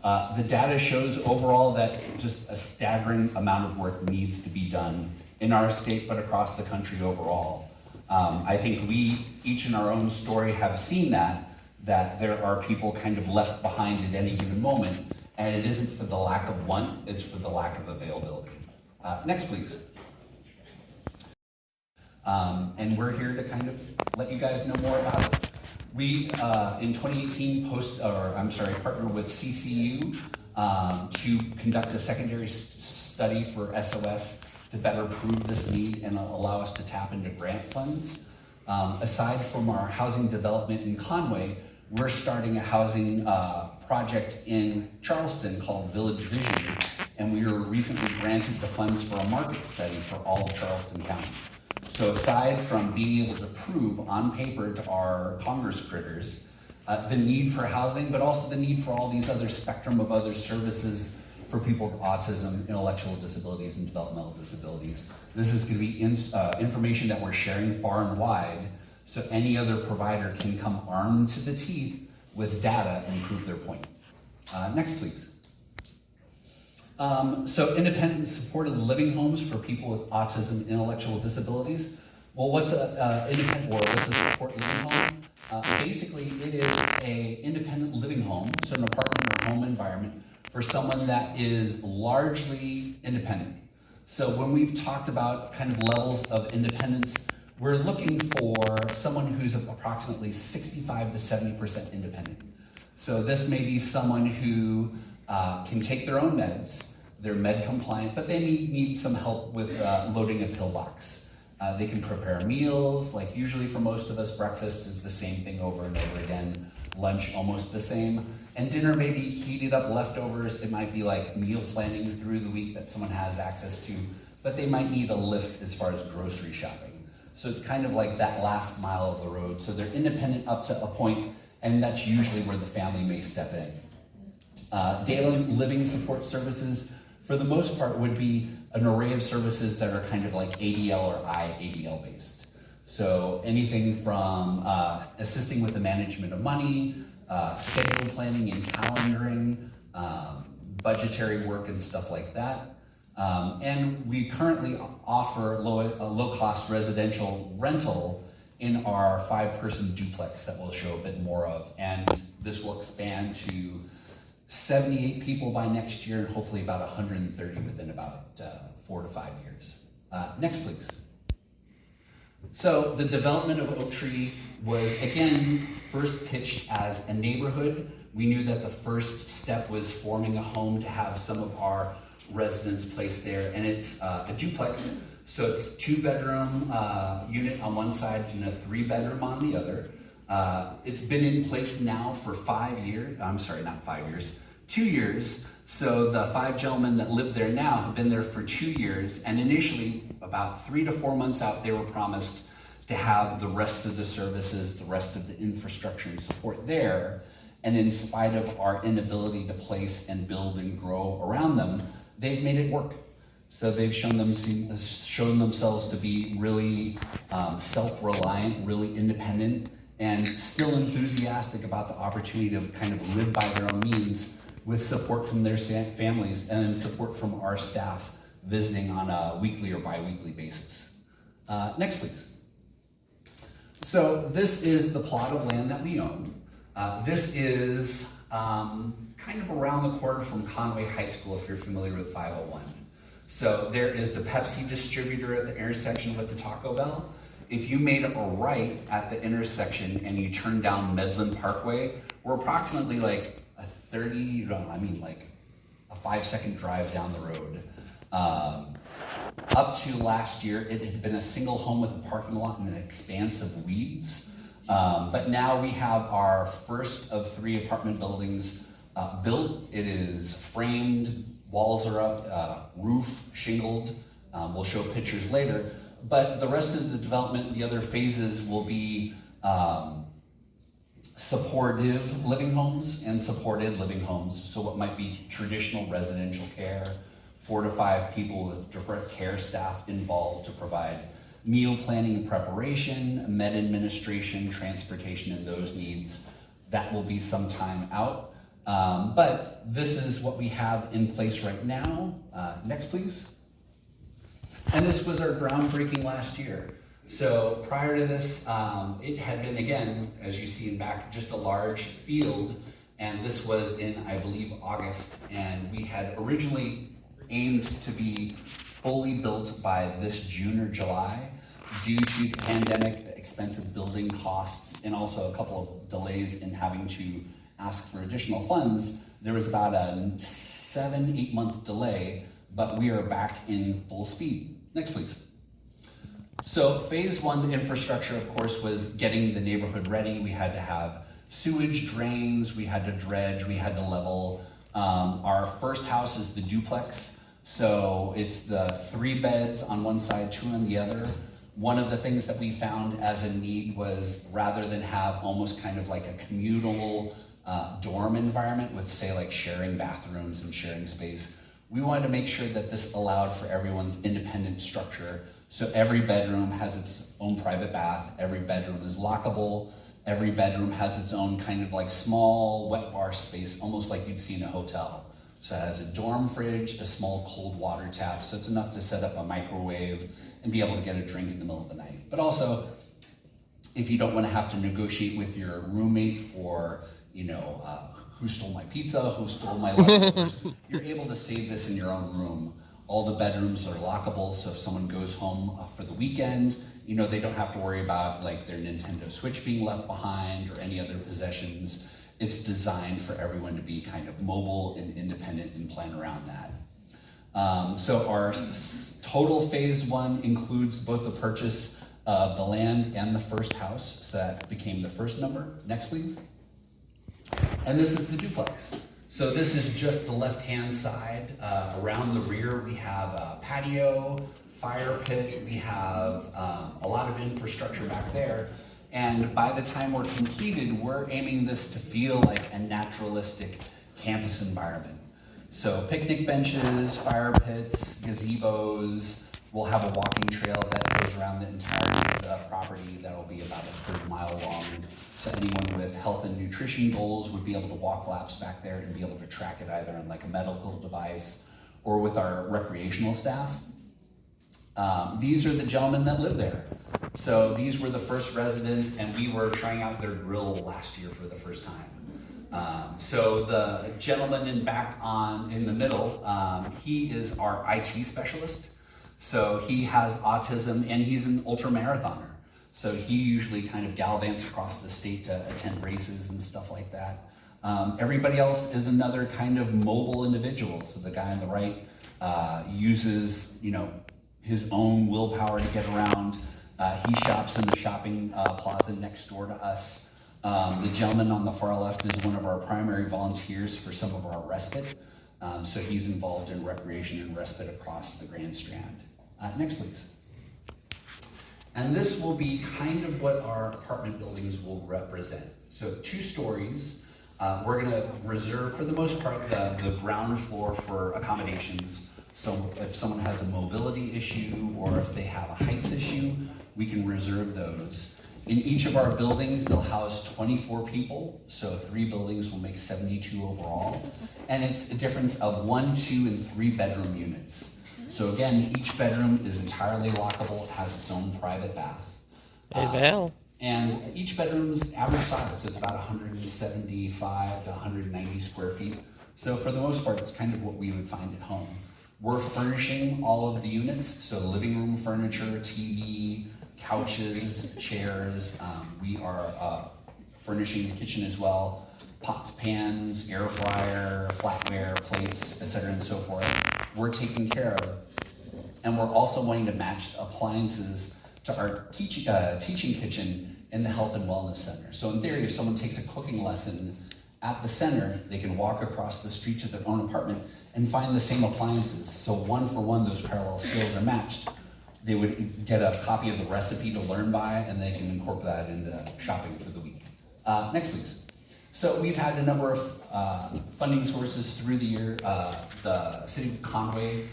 The data shows overall that just a staggering amount of work needs to be done in our state, but across the country overall. I think we, each in our own story, have seen that there are people kind of left behind at any given moment, and it isn't for the lack of want, it's for the lack of availability. Next, please. And we're here to kind of let you guys know more about it. We, in 2018, partnered with CCU to conduct a secondary study for SOS to better prove this need and allow us to tap into grant funds. Aside from our housing development in Conway, we're starting a housing project in Charleston called Village Vision, and we were recently granted the funds for a market study for all of Charleston County. So aside from being able to prove on paper to our Congress critters the need for housing, but also the need for all these other spectrum of other services for people with autism, intellectual disabilities, and developmental disabilities. This is going to be information that we're sharing far and wide, so any other provider can come armed to the teeth with data and prove their point. Next, please. So independent supported living homes for people with autism and intellectual disabilities. Well, what's a support living home? Basically, it is a independent living home, so an apartment or home environment for someone that is largely independent. So when we've talked about kind of levels of independence, we're looking for someone who's approximately 65 to 70% independent. So this may be someone who can take their own meds, they're med compliant, but they need some help with loading a pill box. They can prepare meals, like usually for most of us, breakfast is the same thing over and over again, lunch almost the same, and dinner may be heated up leftovers. It might be like meal planning through the week that someone has access to, but they might need a lift as far as grocery shopping. So it's kind of like that last mile of the road. So they're independent up to a point, and that's usually where the family may step in. Daily living support services, for the most part, would be an array of services that are kind of like ADL or IADL based. So anything from assisting with the management of money, schedule planning and calendaring, budgetary work and stuff like that. And we currently offer low-cost residential rental in our 5-person duplex that we'll show a bit more of. And this will expand to 78 people by next year and hopefully about 130 within about 4 to 5 years. Next, please. So the development of Oak Tree was, again, first pitched as a neighborhood. We knew that the first step was forming a home to have some of our residents placed there, and it's a duplex. So it's 2-bedroom unit on one side and a 3-bedroom on the other. It's been in place now for 5 years. I'm sorry, not 5 years, 2 years. So the 5 gentlemen that live there now have been there for 2 years, and initially, about 3 to 4 months out, they were promised to have the rest of the services, the rest of the infrastructure and support there. And in spite of our inability to place and build and grow around them, they've made it work. So they've shown themselves to be really self-reliant, really independent, and still enthusiastic about the opportunity to kind of live by their own means with support from their families and then support from our staff visiting on a weekly or bi-weekly basis. Next, please. So this is the plot of land that we own. This is kind of around the corner from Conway High School, if you're familiar with 501. So there is the Pepsi distributor at the intersection with the Taco Bell. If you made a right at the intersection and you turn down Medland Parkway, we're approximately like a 5-second drive down the road. Up to last year, it had been a single home with a parking lot and an expanse of weeds. But now we have our first of 3 apartment buildings built. It is framed, walls are up, roof shingled. We'll show pictures later. But the rest of the development, the other phases will be supportive living homes and supported living homes. So what might be traditional residential care, 4 to 5 people with direct care staff involved to provide meal planning and preparation, med administration, transportation, and those needs. That will be some time out. But this is what we have in place right now. Next, please. And this was our groundbreaking last year. So prior to this, it had been, again, as you see in back, just a large field. And this was in, I believe, August. And we had originally aimed to be fully built by this June or July. Due to the pandemic, the expensive building costs, and also a couple of delays in having to ask for additional funds, there was about a 7-8 month delay, but we are back in full speed. Next, please. So phase 1, the infrastructure, of course, was getting the neighborhood ready. We had to have sewage drains, we had to dredge, we had to level. Our first house is the duplex. So it's the 3 beds on one side, 2 on the other. One of the things that we found as a need was, rather than have almost kind of like a communal dorm environment with, say, like sharing bathrooms and sharing space, we wanted to make sure that this allowed for everyone's independent structure. So every bedroom has its own private bath, every bedroom is lockable, every bedroom has its own kind of like small wet bar space, almost like you'd see in a hotel. So it has a dorm fridge, a small cold water tap, so it's enough to set up a microwave and be able to get a drink in the middle of the night. But also, if you don't want to have to negotiate with your roommate for, who stole my pizza, who stole my leftovers, you're able to save this in your own room. All the bedrooms are lockable, so if someone goes home for the weekend, they don't have to worry about like their Nintendo Switch being left behind or any other possessions. It's designed for everyone to be kind of mobile and independent and plan around that. So our total phase 1 includes both the purchase of the land and the first house. So that became the first number. Next, please. And this is the duplex. So this is just the left-hand side. Around the rear, we have a patio, fire pit. We have a lot of infrastructure back there. And by the time we're completed, we're aiming this to feel like a naturalistic campus environment. So picnic benches, fire pits, gazebos. We'll have a walking trail that goes around the entirety of the property that'll be about a 1/3 mile long. So anyone with health and nutrition goals would be able to walk laps back there and be able to track it either on like a medical device or with our recreational staff. These are the gentlemen that live there. So these were the first residents, and we were trying out their grill last year for the first time. So the gentleman in the middle, he is our IT specialist. So he has autism and he's an ultra marathoner. So he usually kind of gallivants across the state to attend races and stuff like that. Everybody else is another kind of mobile individual. So the guy on the right uses, his own willpower to get around. He shops in the shopping plaza next door to us. The gentleman on the far left is one of our primary volunteers for some of our respite. So he's involved in recreation and respite across the Grand Strand. Next, please. And this will be kind of what our apartment buildings will represent. So 2 stories. We're gonna reserve, for the most part, the ground floor for accommodations. So if someone has a mobility issue or if they have a heights issue, we can reserve those. In each of our buildings, they'll house 24 people. So 3 buildings will make 72 overall. And it's a difference of 1, 2, and 3 bedroom units. So again, each bedroom is entirely lockable. It has its own private bath. And each bedroom's average size, so it's about 175 to 190 square feet. So for the most part, it's kind of what we would find at home. We're furnishing all of the units, so living room furniture, TV, couches, chairs. We are furnishing the kitchen as well. Pots, pans, air fryer, flatware, plates, etc. and so forth. We're taking care of. And we're also wanting to match the appliances to our teaching kitchen in the health and wellness center. So in theory, if someone takes a cooking lesson At the center, they can walk across the street to their own apartment and find the same appliances. So one for one, those parallel skills are matched. They would get a copy of the recipe to learn by, and they can incorporate that into shopping for the week. Next, please. So we've had a number of funding sources through the year. The City of Conway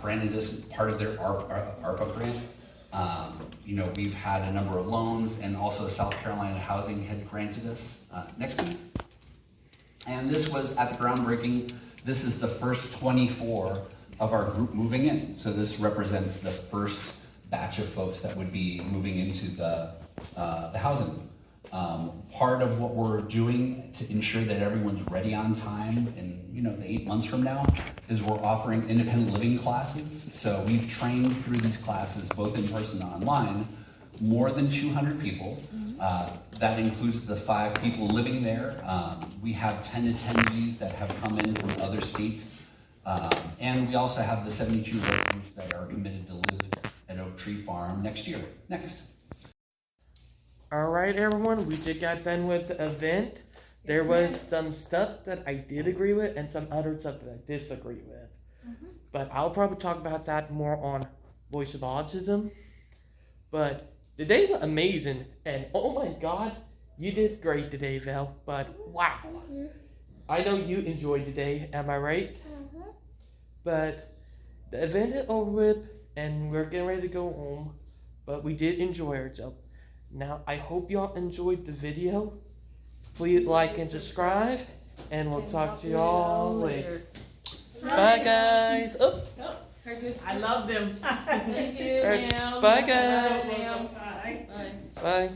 granted us part of their ARPA grant. We've had a number of loans, and also South Carolina Housing had granted us. Next, please. And this was at the groundbreaking. This is the first 24 of our group moving in. So this represents the first batch of folks that would be moving into the housing. Part of what we're doing to ensure that everyone's ready on time in the 8 months from now is we're offering independent living classes. So we've trained through these classes, both in person and online, more than 200 people. That includes the 5 people living there. We have 10 attendees that have come in from other states. And we also have the 72 residents that are committed to live at Oak Tree Farm next year. Next. All right, everyone, we just got done with the event. There was some stuff that I did agree with and some other stuff that I disagree with. But I'll probably talk about that more on Voice of Autism. But the day was amazing, and oh my God, you did great today, Val. But wow, I know you enjoyed the day, am I right? But the event is over with, and we're getting ready to go home. But we did enjoy ourselves. Now, I hope y'all enjoyed the video. Please like and subscribe, and we'll talk to y'all later. Bye, guys. Oh. I love them. Thank you, Bye, guys. Bye. Bye.